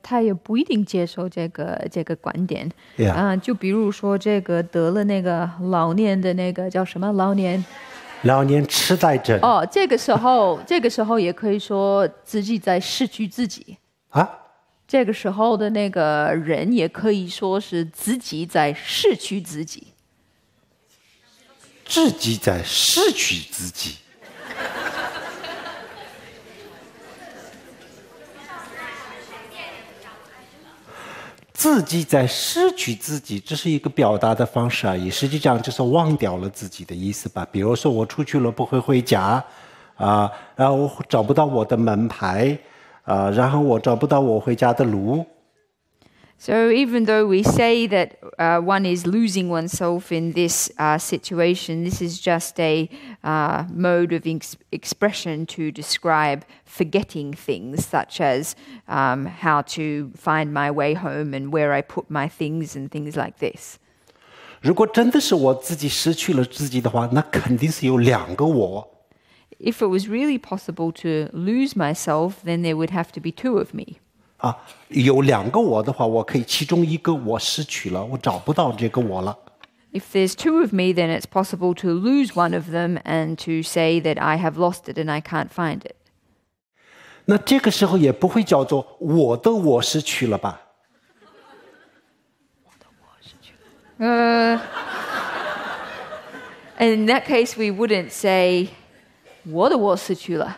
他也不一定接受这个观点。Yeah. 就比如说这个得了那个老年的那个叫什么老年痴呆症。哦，这个时候也可以说自己在失去自己啊。这个时候的那个人也可以说是自己在失去自己。自己在失去自己。自己在失去自己，这是一个表达的方式而已，实际上就是忘掉了自己的意思吧。比如说我出去了不会回家啊，然后我找不到我的门牌啊，然后我找不到我回家的路。So even though we say that one is losing oneself in this situation, this is just a mode of expression to describe forgetting things, such as how to find my way home and where I put my things and things like this. 如果真的是我自己失去了自己的话，那肯定是有两个我。if it was really possible to lose myself, then there would have to be two of me. 啊，有2个我的话，我可以其中一个我失去了，我找不到这个我了。If there's two of me, then it's possible to lose one of them and to say that I have lost it and I can't find it. 那这个时候也不会叫做我的我失去了吧？ In that case, we wouldn't say 我的我失去了。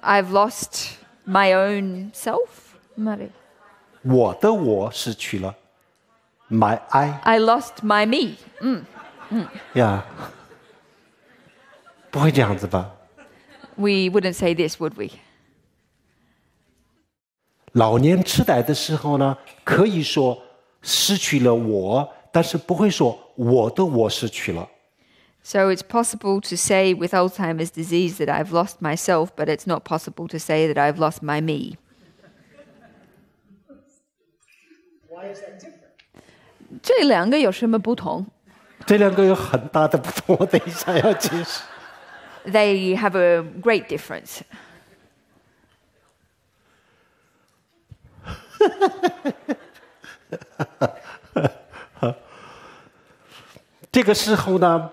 I've lost my own self. 我的我失去了 ，my I lost my me. 呀，不会这样子吧？ We wouldn't say this, would we? 老年痴呆的时候呢，可以说失去了我，但是不会说我的我失去了。So it's possible to say with Alzheimer's disease that I've lost myself, but it's not possible to say that I've lost my me. Why is that different? 这两个有什么不同？这2个有很大的不同，我等一下要解释。They have a great difference. 这个时候呢，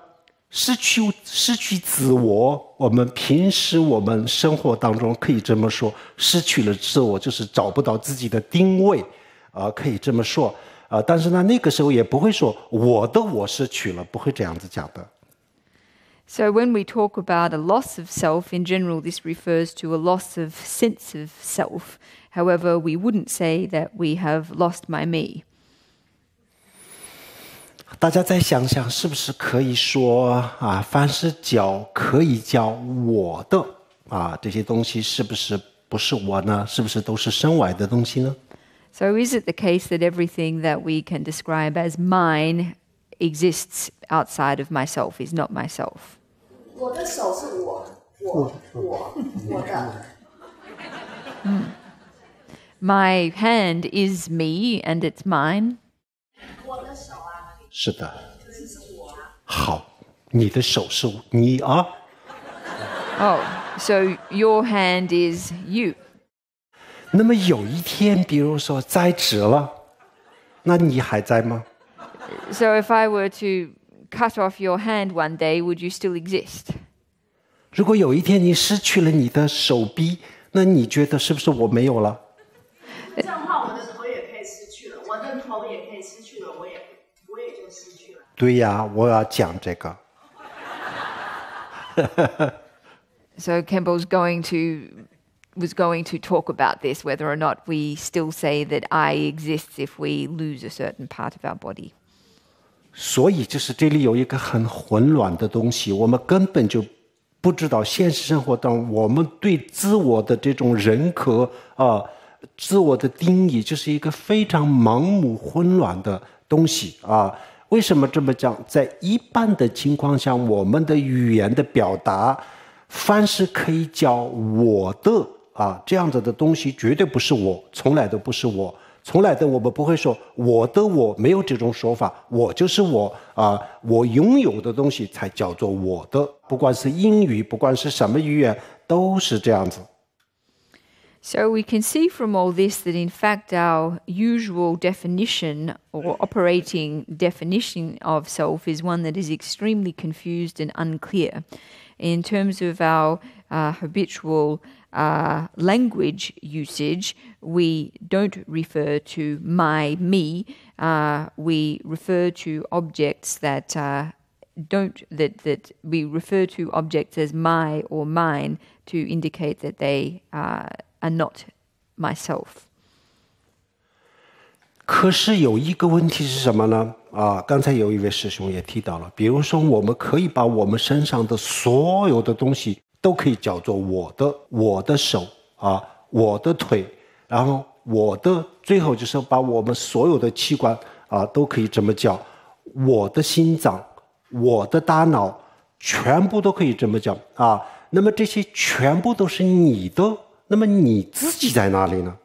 失去自我，我们平时我们生活当中可以这么说，失去了自我就是找不到自己的定位，可以这么说，但是呢，那个时候也不会说我的我失去了，不会这样子讲的。So when we talk about a loss of self, in general, this refers to a loss of sense of self. However, we wouldn't say that we have lost my me. 大家再想想，是不是可以说凡是叫可以叫我的这些东西是不是我呢？是不是都是身外的东西呢？ So is it the case that everything that we can describe as mine exists outside of myself, is not myself? 我的手是我的。My hand is me and it's mine. 我的手啊，是的。可是是我啊。好，你的手是你啊。Oh, so your hand is you. 那么有一天，比如说摘指了，那你还在吗？ So if I were to cut off your hand one day, would you still exist? 如果有一天你失去了你的手臂，那你觉得是不是我没有了？这样的话，我的头也可以失去了，我的头也可以失去了，我也就失去了。对呀，我要讲这个。So Campbell was going to talk about this, whether or not we still say that I exists if we lose a certain part of our body. 所以就是这里有一个很混乱的东西，我们根本就不知道现实生活当中我们对自我的这种认可自我的定义，就是一个非常盲目混乱的东西为什么这么讲？在一般的情况下，我们的语言的表达，凡是可以叫我的这样子的东西，绝对不是我，从来都不是我。从来的我们不会说我的我，没有这种说法，我就是我我拥有的东西才叫做我的，不管是英语，不管是什么语言，都是这样子。So we can see from all this that in fact our usual definition or operating definition of self is one that is extremely confused and unclear. In terms of our habitual language usage, we don't refer to my, me. We refer to objects that we refer to objects as my or mine to indicate that they are not myself. 可是有一个问题是什么呢？刚才有一位师兄也提到了，比如说我们可以把我们身上的所有的东西都可以叫做我的手我的腿，然后最后就是把我们所有的器官都可以这么叫，我的心脏，我的大脑，全部都可以这么叫那么这些全部都是你的，那么你自己在哪里呢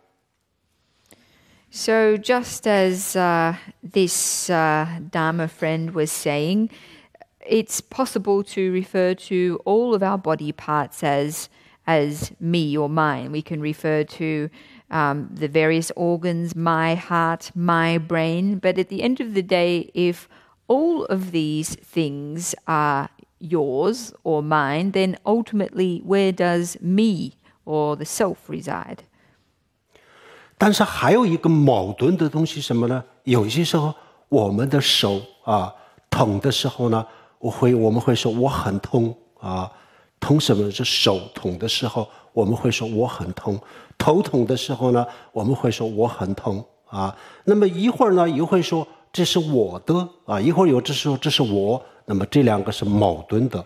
So just as this Dharma friend was saying, it's possible to refer to all of our body parts as me or mine. We can refer to the various organs, my heart, my brain. But at the end of the day, if all of these things are yours or mine, then ultimately where does me or the self reside? 但是还有一个矛盾的东西什么呢？有一些时候我们的手痛的时候呢，我们会说我很痛痛什么？是手痛的时候，我们会说我很痛；头痛的时候呢，我们会说我很痛那么一会儿呢，又会说这是我的一会儿有说这是我，那么这两个是矛盾的。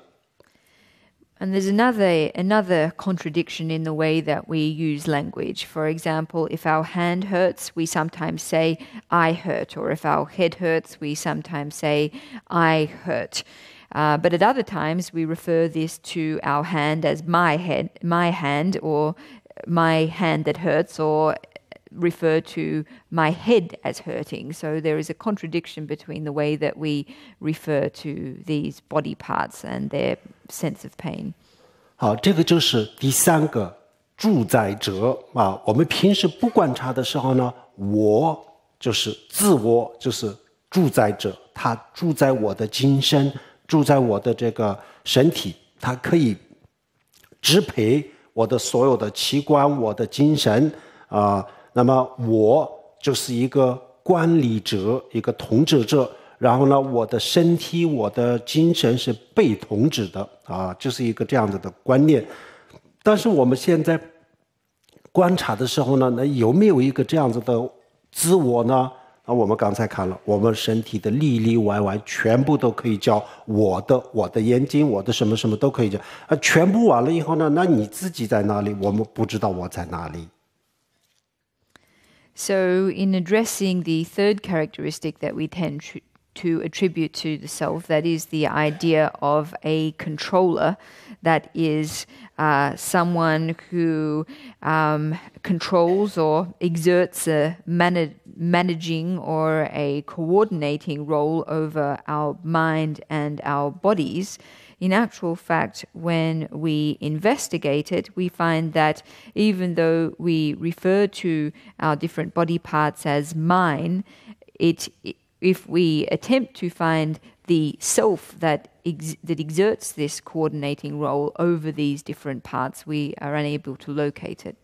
And there's another contradiction in the way that we use language. For example, if our hand hurts, we sometimes say, I hurt. Or if our head hurts, we sometimes say, I hurt. But at other times, we refer this to our hand as my hand, or my hand that hurts, or refer to my head as hurting. So there is a contradiction between the way that we refer to these body parts and their sense of pain. 好，这个就是第三个住在者我们平时不观察的时候呢，我就是自我，就是住在者，他住在我的精神，住在我的这个身体，他可以支配我的所有的器官，我的精神那么我就是一个管理者，一个统治者，然后呢，我的身体，我的精神是被统治的就是一个这样子的观念。但是我们现在观察的时候呢，那有没有一个这样子的自我呢？我们刚才看了，我们身体的里里外外全部都可以叫我的眼睛，我的什么什么都可以叫全部完了以后呢，那你自己在哪里？我们不知道我在哪里。So in addressing the third characteristic that we tend to attribute to the self, that is the idea of a controller, that is someone who controls or exerts a managing or a coordinating role over our mind and our bodies. In actual fact, when we investigate it, we find that even though we refer to our different body parts as mine, if we attempt to find the self that exerts this coordinating role over these different parts, we are unable to locate it.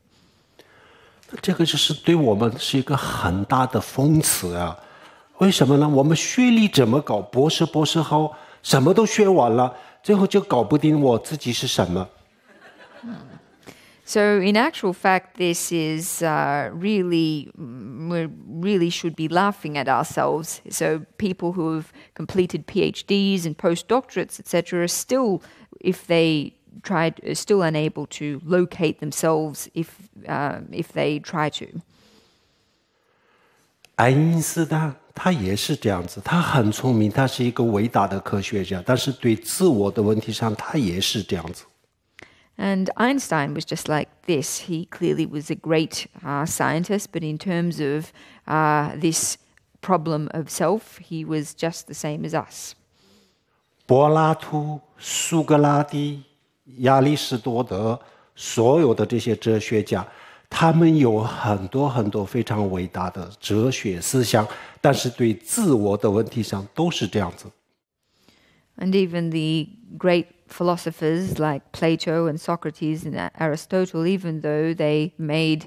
这个就是对我们是一个很大的讽刺为什么呢？我们学历这么高，博士后什么都学完了，最后就搞不定我自己是什么。So in actual fact, this is we really should be laughing at ourselves. So people who have completed PhDs and postdoctorates, etc., are still, if they tried, still unable to locate themselves if they try to. 爱因斯坦他也是这样子，他很聪明，他是一个伟大的科学家，但是对自我的问题上，他也是这样子。And Einstein was just like this. He clearly was a great scientist, but in terms of this problem of self, he was just the same as us. 柏拉图、苏格拉底、亚里士多德，所有的这些哲学家，他们有很多很多非常伟大的哲学思想，但是对自我的问题上都是这样子。And even the great philosophers like Plato and Socrates and Aristotle, even though they made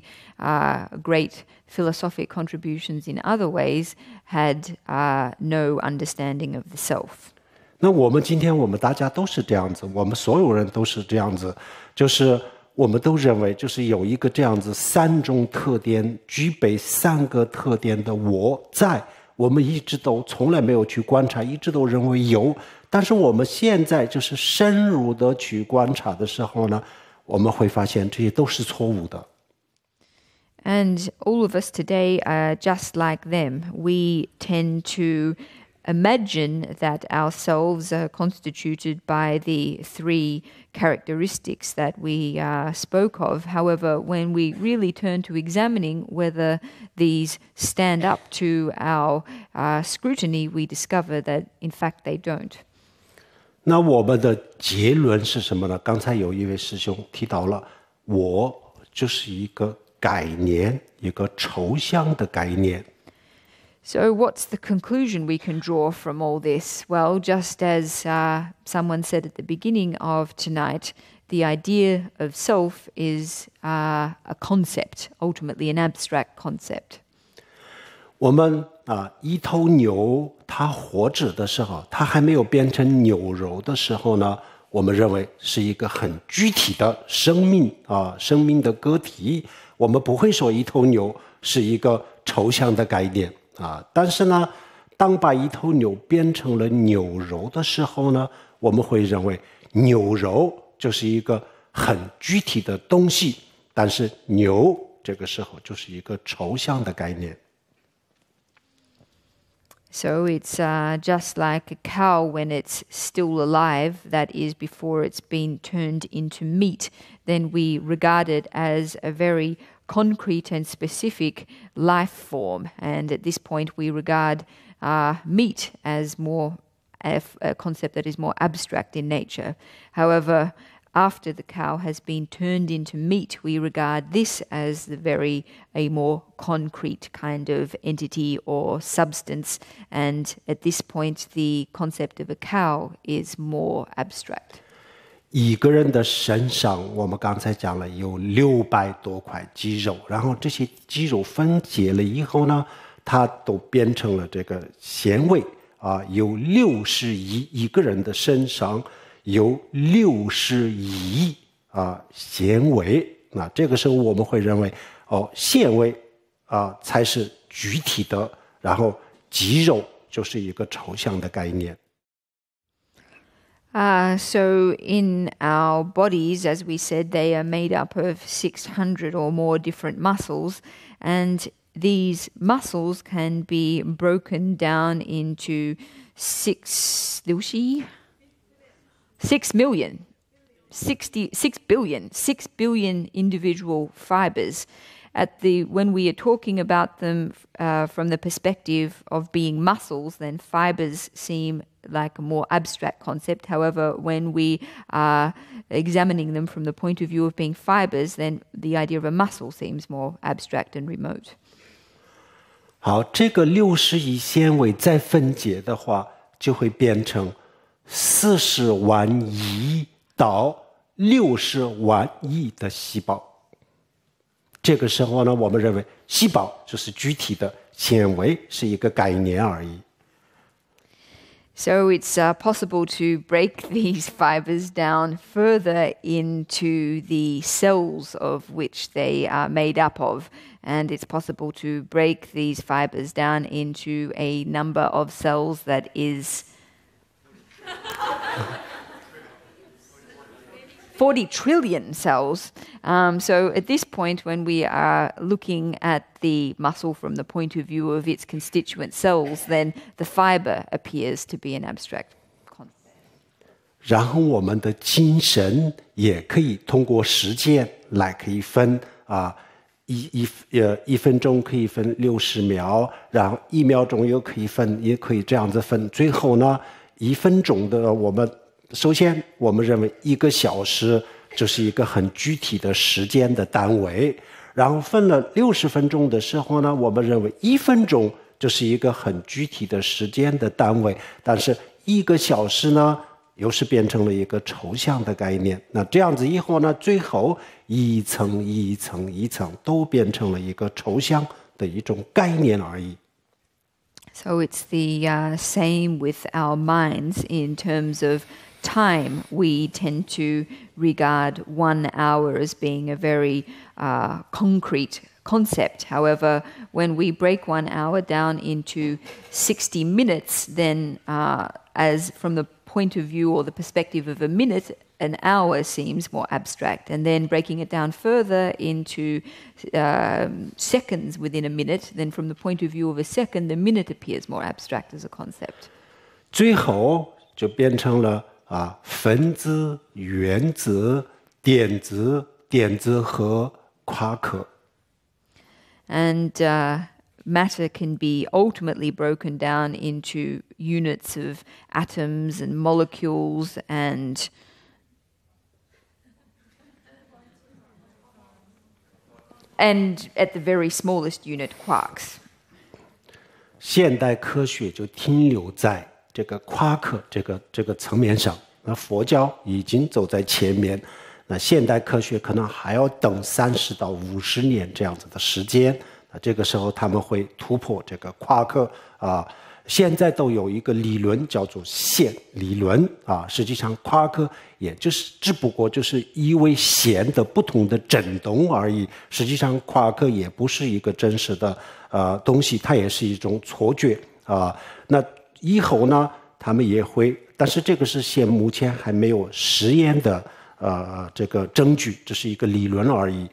great philosophic contributions in other ways, had no understanding of the self. 那我们今天我们大家都是这样子，我们所有人都是这样子，就是我们都认为就是有一个这样子三种特点，具备三个特点的我在，我们一直都从来没有去观察，一直都认为有。但是我们现在就是深入的去观察的时候呢，我们会发现这些都是错误的。And all of us today are just like them. We tend to imagine that ourselves are constituted by the three characteristics that we spoke of. However, when we really turn to examining whether these stand up to our scrutiny, we discover that in fact they don't. 那我们的结论是什么呢？刚才有一位师兄提到了，我就是一个概念，一个抽象的概念。So what's the conclusion we can draw from all this? Well, just as someone said at the beginning of tonight, the idea of self is a concept, ultimately an abstract concept. 我们一头牛它活着的时候，它还没有变成牛肉的时候呢，我们认为是一个很具体的生命生命的个体。我们不会说一头牛是一个抽象的概念。但是呢，当把一头牛变成了牛肉的时候呢，我们会认为牛肉就是一个很具体的东西，但是牛这个时候就是一个抽象的概念。So it's just like a cow when it's still alive, that is before it's been turned into meat, then we regard it as a very concrete and specific life form. And at this point we regard meat as more a concept that is more abstract in nature. However, after the cow has been turned into meat, we regard this as a more concrete kind of entity or substance. And at this point, the concept of a cow is more abstract. 一个人的身上，我们刚才讲了有600多块肌肉，然后这些肌肉分解了以后呢，它都变成了这个纤维有60亿，一个人的身上有60亿纤维。那这个时候我们会认为纤维才是具体的，然后肌肉就是一个抽象的概念。So in our bodies, as we said, they are made up of 600 or more different muscles, and these muscles can be broken down into 6 billion individual fibers. When we are talking about them from the perspective of being muscles, then fibers seem like a more abstract concept. However, when we are examining them from the point of view of being fibers, then the idea of a muscle seems more abstract and remote. 好，这个60亿纤维再分解的话，就会变成40万亿到60万亿的细胞。这个时候呢，我们认为细胞就是具体的，纤维是一个概念而已。So it's possible to break these fibers down further into the cells of which they are made up of. And it's possible to break these fibers down into a number of cells that is 40 trillion cells. So at this point, when we are looking at the muscle from the point of view of its constituent cells, then the fiber appears to be an abstract concept. 然后我们的精神也可以通过实践来可以分1分钟可以分60秒，然后1秒钟又可以分，也可以这样子分。最后呢，1分钟的首先我们认为1个小时就是一个很具体的时间的单位，然后分了60分钟的时候呢，我们认为1分钟就是一个很具体的时间的单位，但是1个小时呢又是变成了一个抽象的概念。那这样子以后呢，最后一层一层一层都变成了一个抽象的一种概念而已。So it's the same with our minds in terms of time. We tend to regard 1 hour as being a very concrete concept. However, when we break 1 hour down into 60 minutes, then as from the point of view or the perspective of a minute, an hour seems more abstract. And then breaking it down further into seconds within a minute, then from the point of view of a second, the minute appears more abstract as a concept. 最后就变成了分子、原子、电子、电子和夸克。And matter can be ultimately broken down into units of atoms and molecules and at the very smallest unit, quarks. 现代科学就停留在这个夸克这个层面上，那佛教已经走在前面，那现代科学可能还要等30到50年这样子的时间，那这个时候他们会突破这个夸克现在都有一个理论叫做弦理论实际上夸克也就是只不过就是因为弦的不同的振动而已，实际上夸克也不是一个真实的东西，它也是一种错觉那以后呢他们也会，但是这个是现目前还没有实验的这个证据，这是一个理论而已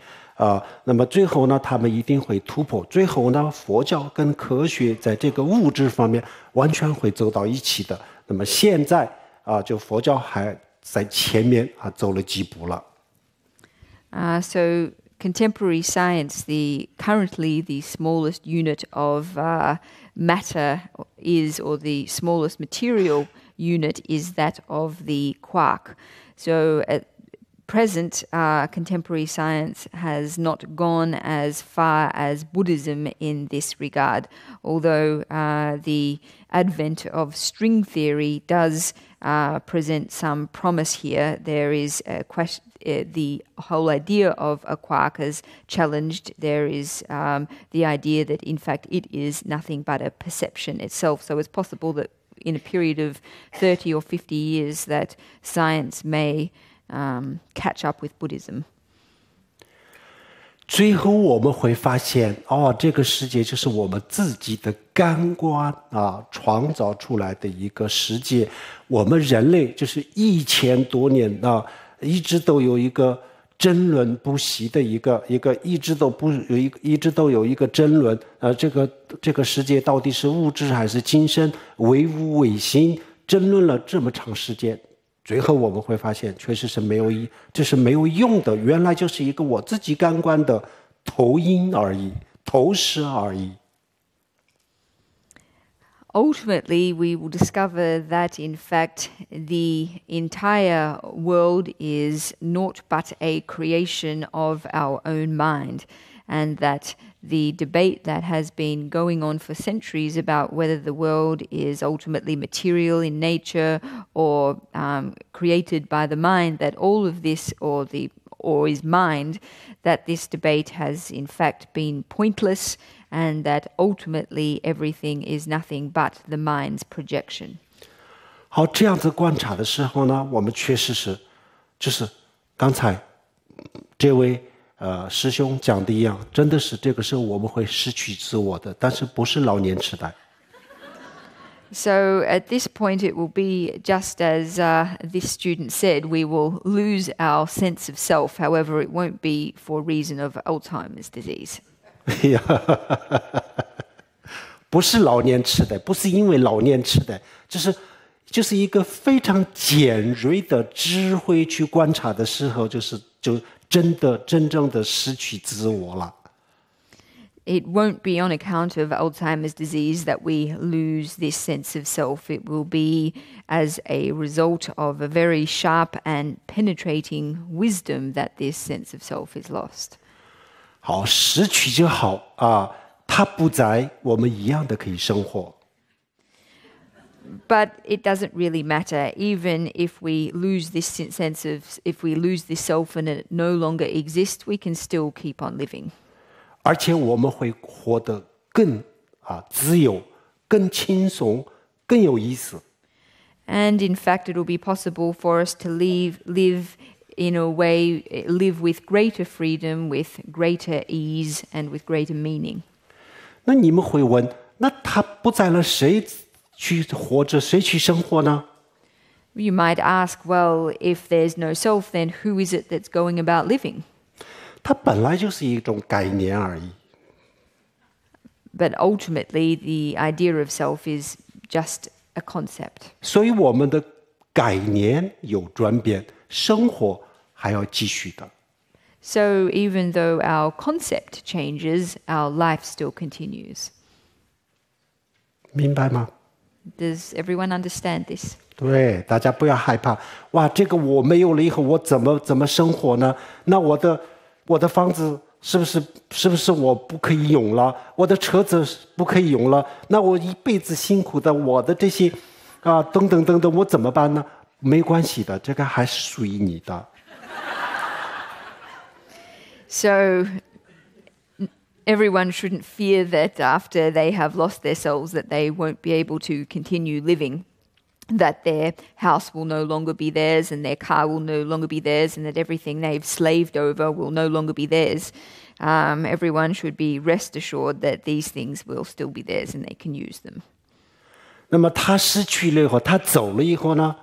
那么最后呢他们一定会突破，最后呢佛教跟科学在这个物质方面完全会走到一起的，那么现在就佛教还在前面走了几步了So contemporary science, currently the smallest unit of matter is, or the smallest material unit is that of the quark. So at present, contemporary science has not gone as far as Buddhism in this regard, although the advent of string theory does present some promise here. There is a question, the whole idea of a quark is challenged. There is the idea that in fact it is nothing but a perception itself. So it's possible that in a period of 30 or 50 years that science may catch up with Buddhism. 最后我们会发现这个世界就是我们自己的感官创造出来的一个世界，我们人类就是1000多年一直都有一个争论不息的一个一直都有一个争论这个世界到底是物质还是精神，唯物唯心，争论了这么长时间，最后我们会发现确实是这是没有用的，原来就是一个我自己感官的投影而已，投射而已。Ultimately, we will discover that, in fact, the entire world is naught but a creation of our own mind, and that the debate that has been going on for centuries about whether the world is ultimately material in nature or created by the mind, that all of this, or is mind, that this debate has in fact been pointless, and that ultimately everything is nothing but the mind's projection. 好，这样子观察的时候呢，我们确实是，就是刚才这位师兄讲的一样，真的是这个时候我们会失去自我的，但是不是老年痴呆。So at this point it will be just as this student said, we will lose our sense of self. However, it won't be for reason of Alzheimer's disease. 不是老年痴呆，不是因为老年痴呆，就是一个非常尖锐的智慧去观察的时候，就真正的失去自我了。It won't be on account of Alzheimer's disease that we lose this sense of self. It will be as a result of a very sharp and penetrating wisdom that this sense of self is lost. 好，失去就好它不在，我们一样的可以生活。But it doesn't really matter. Even if we lose this sense of, if we lose this self and it no longer exists, we can still keep on living. 而且我们会活得更自由、更轻松、更有意思。And in fact, it will be possible for us to live in a way, live with greater freedom, with greater ease, and with greater meaning. 那你们会问，那他不在了，谁去活着，谁去生活呢 You might ask, well, if there's no self, then who is it that's going about living? 它本来就是一种概念而已。But ultimately, the idea of self is just a concept. 所以我们的概念有转变，生活还要继续的。So even though our concept changes, our life still continues. 明白吗？ Does everyone understand this? 对，大家不要害怕。哇，这个我没有了以后，我怎么生活呢？那我的房子是不是我不可以用了？我的车子不可以用了？那我一辈子辛苦的我的这些等等，我怎么办呢？没关系的，这个还是属于你的。So everyone shouldn't fear that after they have lost their souls that they won't be able to continue living, that their house will no longer be theirs and their car will no longer be theirs and that everything they've slaved over will no longer be theirs. Everyone should be rest assured that these things will still be theirs and they can use them. 那么他失去了以后，他走了以后呢，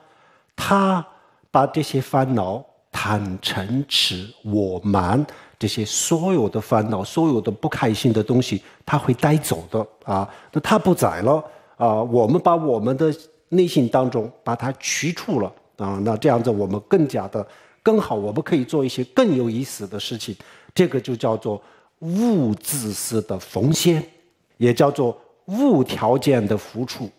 他把这些烦恼、贪嗔痴、我慢这些所有的烦恼、所有的不开心的东西，他会带走的啊。那他不在了啊，我们把我们的内心当中把它去除了啊，那这样子我们更好，我们可以做一些更有意思的事情。这个就叫做无自私的奉献，也叫做无条件的付出。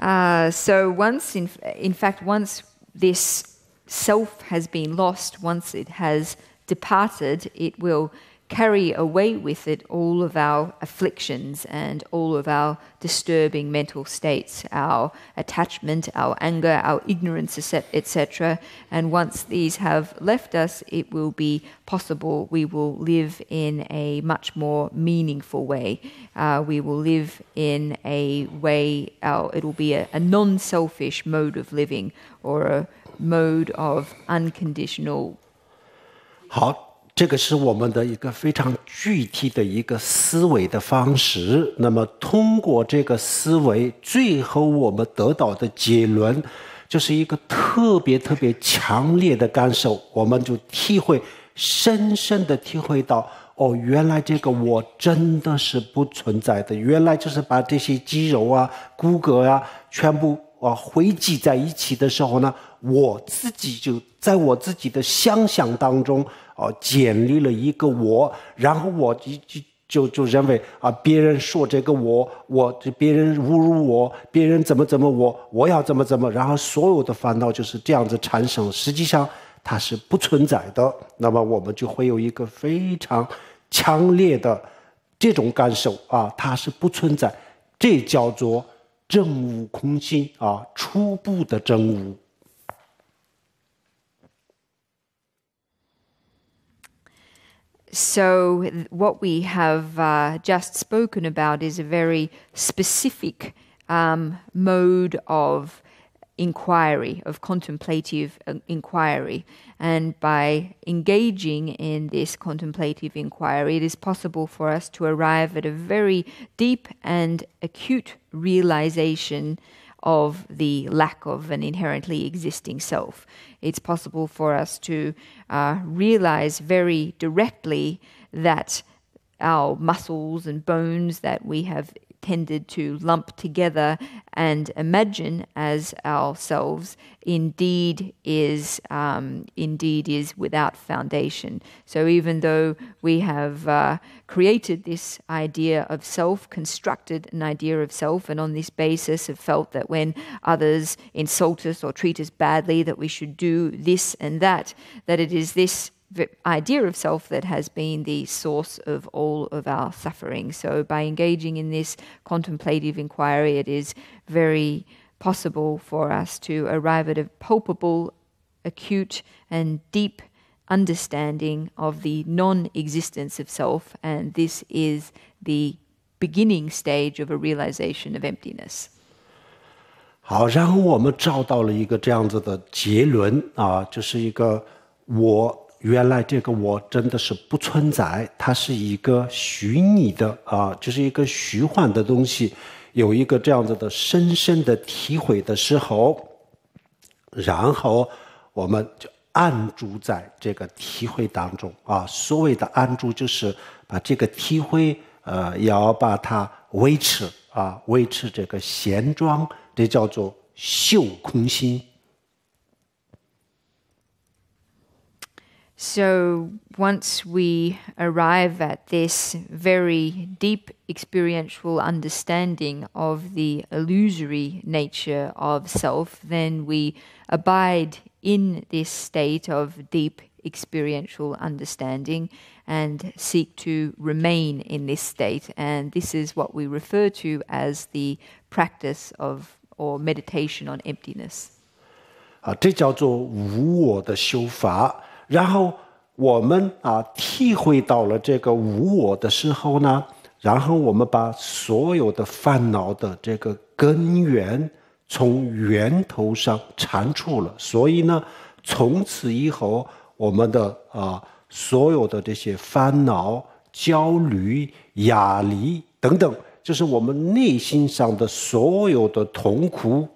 So once, in fact, once this self has been lost, once it has departed, it will carry away with it all of our afflictions and all of our disturbing mental states, our attachment, our anger, our ignorance, etc. And once these have left us, it will be possible we will live in a much more meaningful way. We will live in a way, it will be a non-selfish mode of living or a mode of unconditional. 好。这个是我们的一个非常具体的一个思维的方式。那么通过这个思维，最后我们得到的结论就是一个特别强烈的感受，我们就深深的体会到，哦，原来这个我真的是不存在的，原来就是把这些肌肉啊、骨骼啊全部汇集在一起的时候呢，我自己就在我自己的想象当中建立了一个我，然后我就认为别人说这个别人侮辱我，别人怎么我要怎么，然后所有的烦恼就是这样子产生，实际上它是不存在的。那么我们就会有一个非常强烈的这种感受它是不存在，这叫做证悟空性初步的证悟。So what we have just spoken about is a very specific mode of inquiry, of contemplative inquiry. And by engaging in this contemplative inquiry, it is possible for us to arrive at a very deep and acute realization of the lack of an inherently existing self. It's possible for us to realize very directly that our muscles and bones that we have tended to lump together and imagine as ourselves indeed is without foundation. So even though we have created this idea of self, constructed an idea of self, and on this basis have felt that when others insult us or treat us badly that we should do this and that it is this idea of self that has been the source of all of our suffering. So by engaging in this contemplative inquiry, it is very possible for us to arrive at a palpable, acute and deep understanding of the non-existence of self, and this is the beginning stage of a realization of emptiness. 好，然后我们找到了一个这样子的结论就是一个原来这个我真的是不存在，它是一个虚拟的就是一个虚幻的东西，有一个这样子的深深的体会的时候，然后我们就安住在这个体会当中啊。所谓的安住，就是把这个体会要把它维持啊，维持这个现状，这叫做修空心。So once we arrive at this very deep experiential understanding of the illusory nature of self, then we abide in this state of deep experiential understanding and seek to remain in this state. And this is what we refer to as the practice of or meditation on emptiness. 这叫做无我的修法。然后我们体会到了这个无我的时候呢，然后我们把所有的烦恼的这个根源从源头上铲除了，所以呢，从此以后我们的所有的这些烦恼、焦虑、压力等等，就是我们内心上的所有的痛苦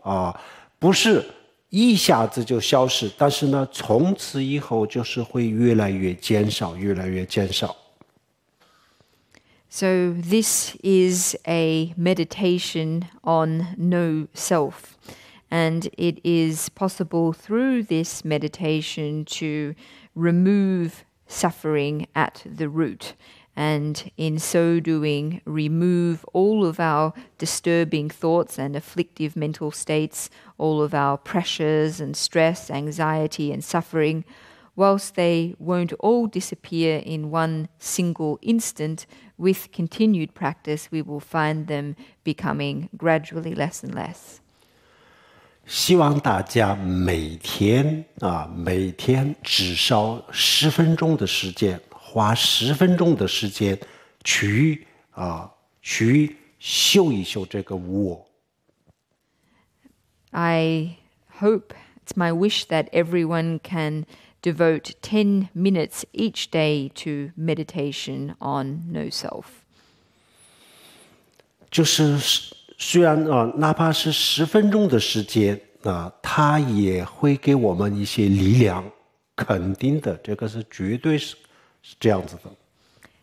不是一下子就消失，但是呢，从此以后就是会越来越减少，越来越减少。So this is a meditation on no self, and it is possible through this meditation to remove suffering at the root, and in so doing remove all of our disturbing thoughts and afflictive mental states, all of our pressures and stress, anxiety and suffering. Whilst they won't all disappear in one single instant, with continued practice we will find them becoming gradually less and less. 希望大家每天至少10分钟的时间，花10分钟的时间去修一修这个无我。I hope, it's my wish that everyone can devote 10 minutes each day to meditation on no self. 就是虽然哪怕是10分钟的时间它也会给我们一些力量，肯定的，这个是绝对是这样子的。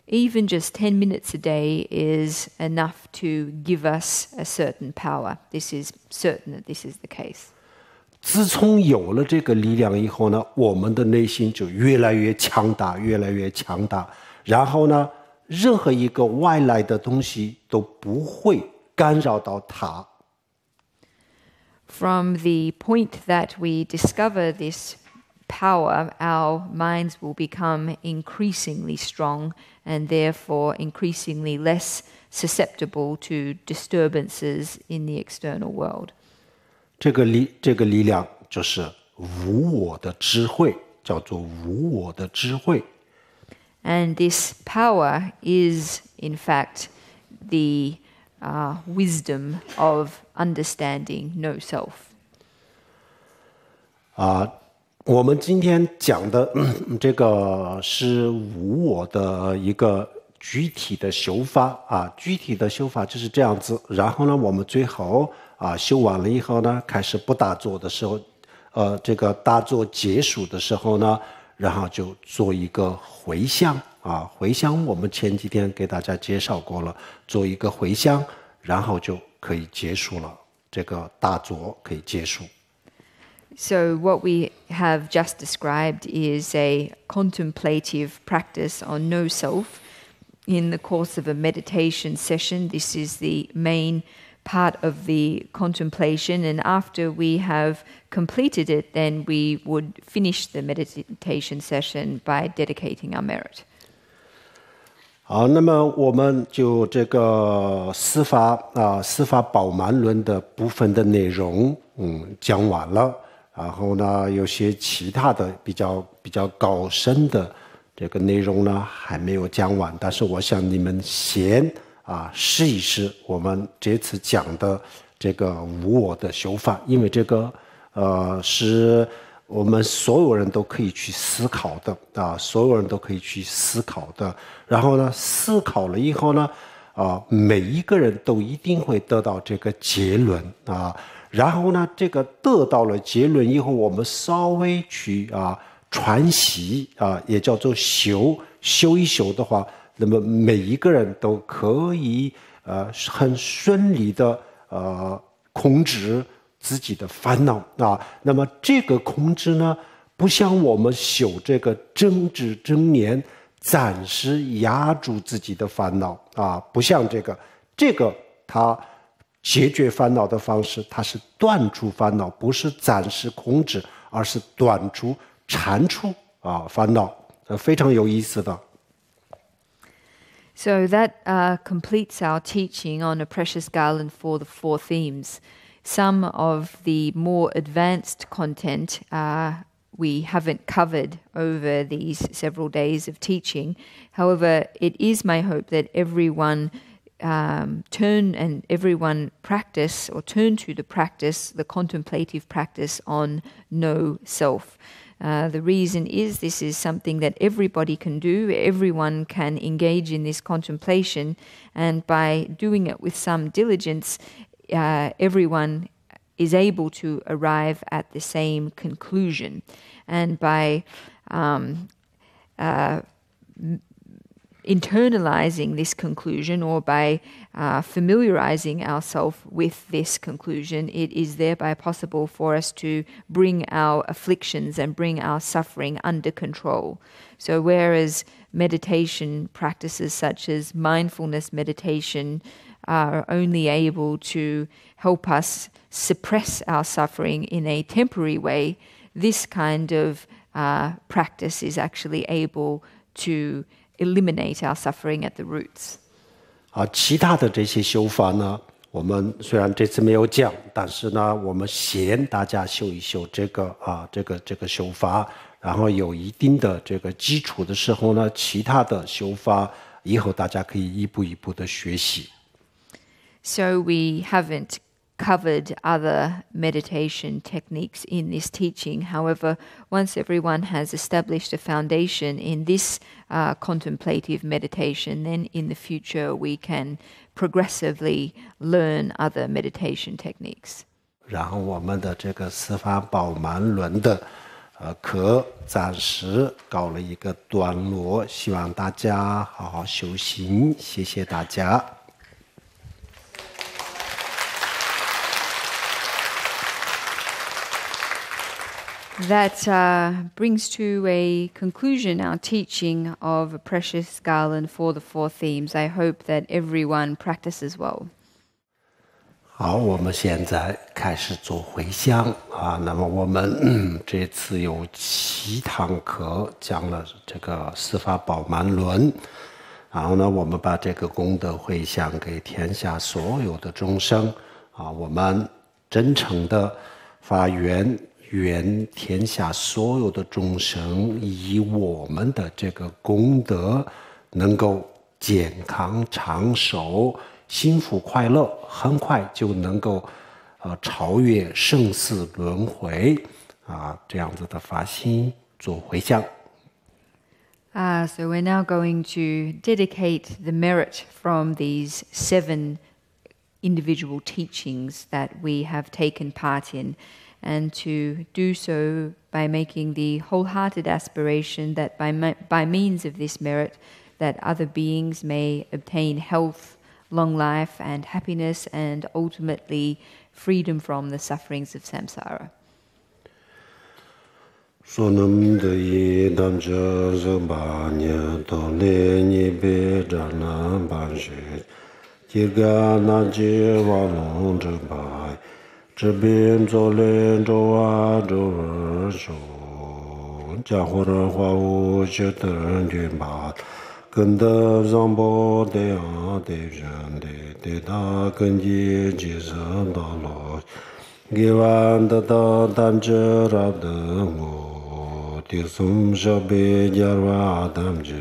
Even just 10 minutes a day is enough to give us a certain power. This is certain that this is the case. 自从有了这个力量以后呢，我们的内心就越来越强大，越来越强大。然后呢，任何一个外来的东西都不会干扰到它。From the point that we discover this power, our minds will become increasingly strong and therefore increasingly less susceptible to disturbances in the external world. 这个力量就是无我的智慧，叫做无我的智慧。And this power is, in fact, the wisdom of understanding no self. 我们今天讲的这个是无我的一个具体的修法具体的修法就是这样子。然后呢，我们最后修完了以后呢，开始不打坐的时候，这个打坐结束的时候呢，然后就做一个回向回向我们前几天给大家介绍过了，做一个回向，然后就可以结束了，这个打坐可以结束。So what we have just described is a contemplative practice on no self. In the course of a meditation session, this is the main part of the contemplation, and after we have completed it, then we would finish the meditation session by dedicating our merit. 好，那么我们就这个四法宝鬘论的部分的内容讲完了。然后呢，有些其他的比较高深的这个内容呢还没有讲完，但是我想你们先试一试我们这次讲的这个无我的修法，因为这个是我们所有人都可以去思考的所有人都可以去思考的。然后呢，思考了以后呢，每一个人都一定会得到这个结论啊。然后呢，这个得到了结论以后，我们稍微去传习也叫做修一修的话，那么每一个人都可以很顺利的控制自己的烦恼啊。那么这个控制呢，不像我们修这个正知正念，暂时压住自己的烦恼啊，不像这个它解决烦恼的方式，它是断除烦恼，不是暂时控制，而是断除、铲除烦恼，非常有意思的。So that completes our teaching on a precious garland for the four themes. Some of the more advanced content we haven't covered over these several days of teaching. However, it is my hope that everyone practice or turn to the contemplative practice on no self. The reason is this is something that everybody can do. Everyone can engage in this contemplation, and by doing it with some diligence, everyone is able to arrive at the same conclusion. And by internalizing this conclusion, or by familiarizing ourselves with this conclusion, it is thereby possible for us to bring our afflictions and bring our suffering under control. So whereas meditation practices such as mindfulness meditation are only able to help us suppress our suffering in a temporary way, this kind of practice is actually able to eliminate our suffering at the roots. 其他的这些修法呢，我们虽然这次没有讲，但是呢，我们先大家修一修这个修法，然后有一定的这个基础的时候呢，其他的修法以后大家可以一步一步的学习。So we haven't covered other meditation techniques in this teaching. However, once everyone has established a foundation in this contemplative meditation, then in the future we can progressively learn other meditation techniques. 然后我们的这个四法宝鬘论的课暂时告了一个段落，希望大家好好修行，谢谢大家。That brings to a conclusion our teaching of a precious garland for the four themes. I hope that everyone practices well. 好，我们现在开始做回向那么我们这次有7堂课讲了这个四法宝鬘论，然后呢，我们把这个功德回向给天下所有的众生我们真诚的发愿。愿天下所有的众生以我们的这个功德能够健康长寿、幸福快乐，很快就能够超越生死轮回这样子的发心做回向。So we're now going to dedicate the merit from these 7 individual teachings that we have taken part in, and to do so by making the wholehearted aspiration that by means of this merit that other beings may obtain health, long life and happiness, and ultimately freedom from the sufferings of samsara. Sonam de dam cha zo ba nya to le ni be da na ba je jirga na je wa long zhe ba 这边做连周周手，家伙的话我觉得人吧，跟得上不的的人的他跟je je上到了，给完的到单着了的我，的松小别家哇单着，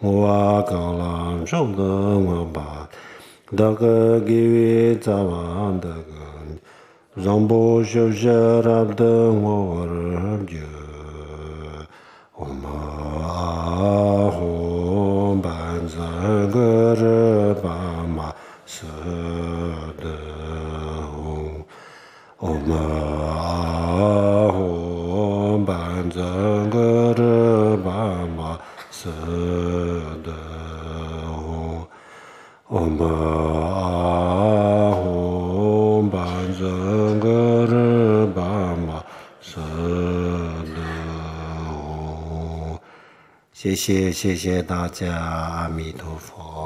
我高了手的我吧，那个给早晚的个。让不修学了的我儿子，我们红白赞格日巴玛舍得吽。唵阿吽班赞格日巴玛舍得吽。唵阿吽班赞格日巴玛舍得吽。谢谢大家，阿弥陀佛。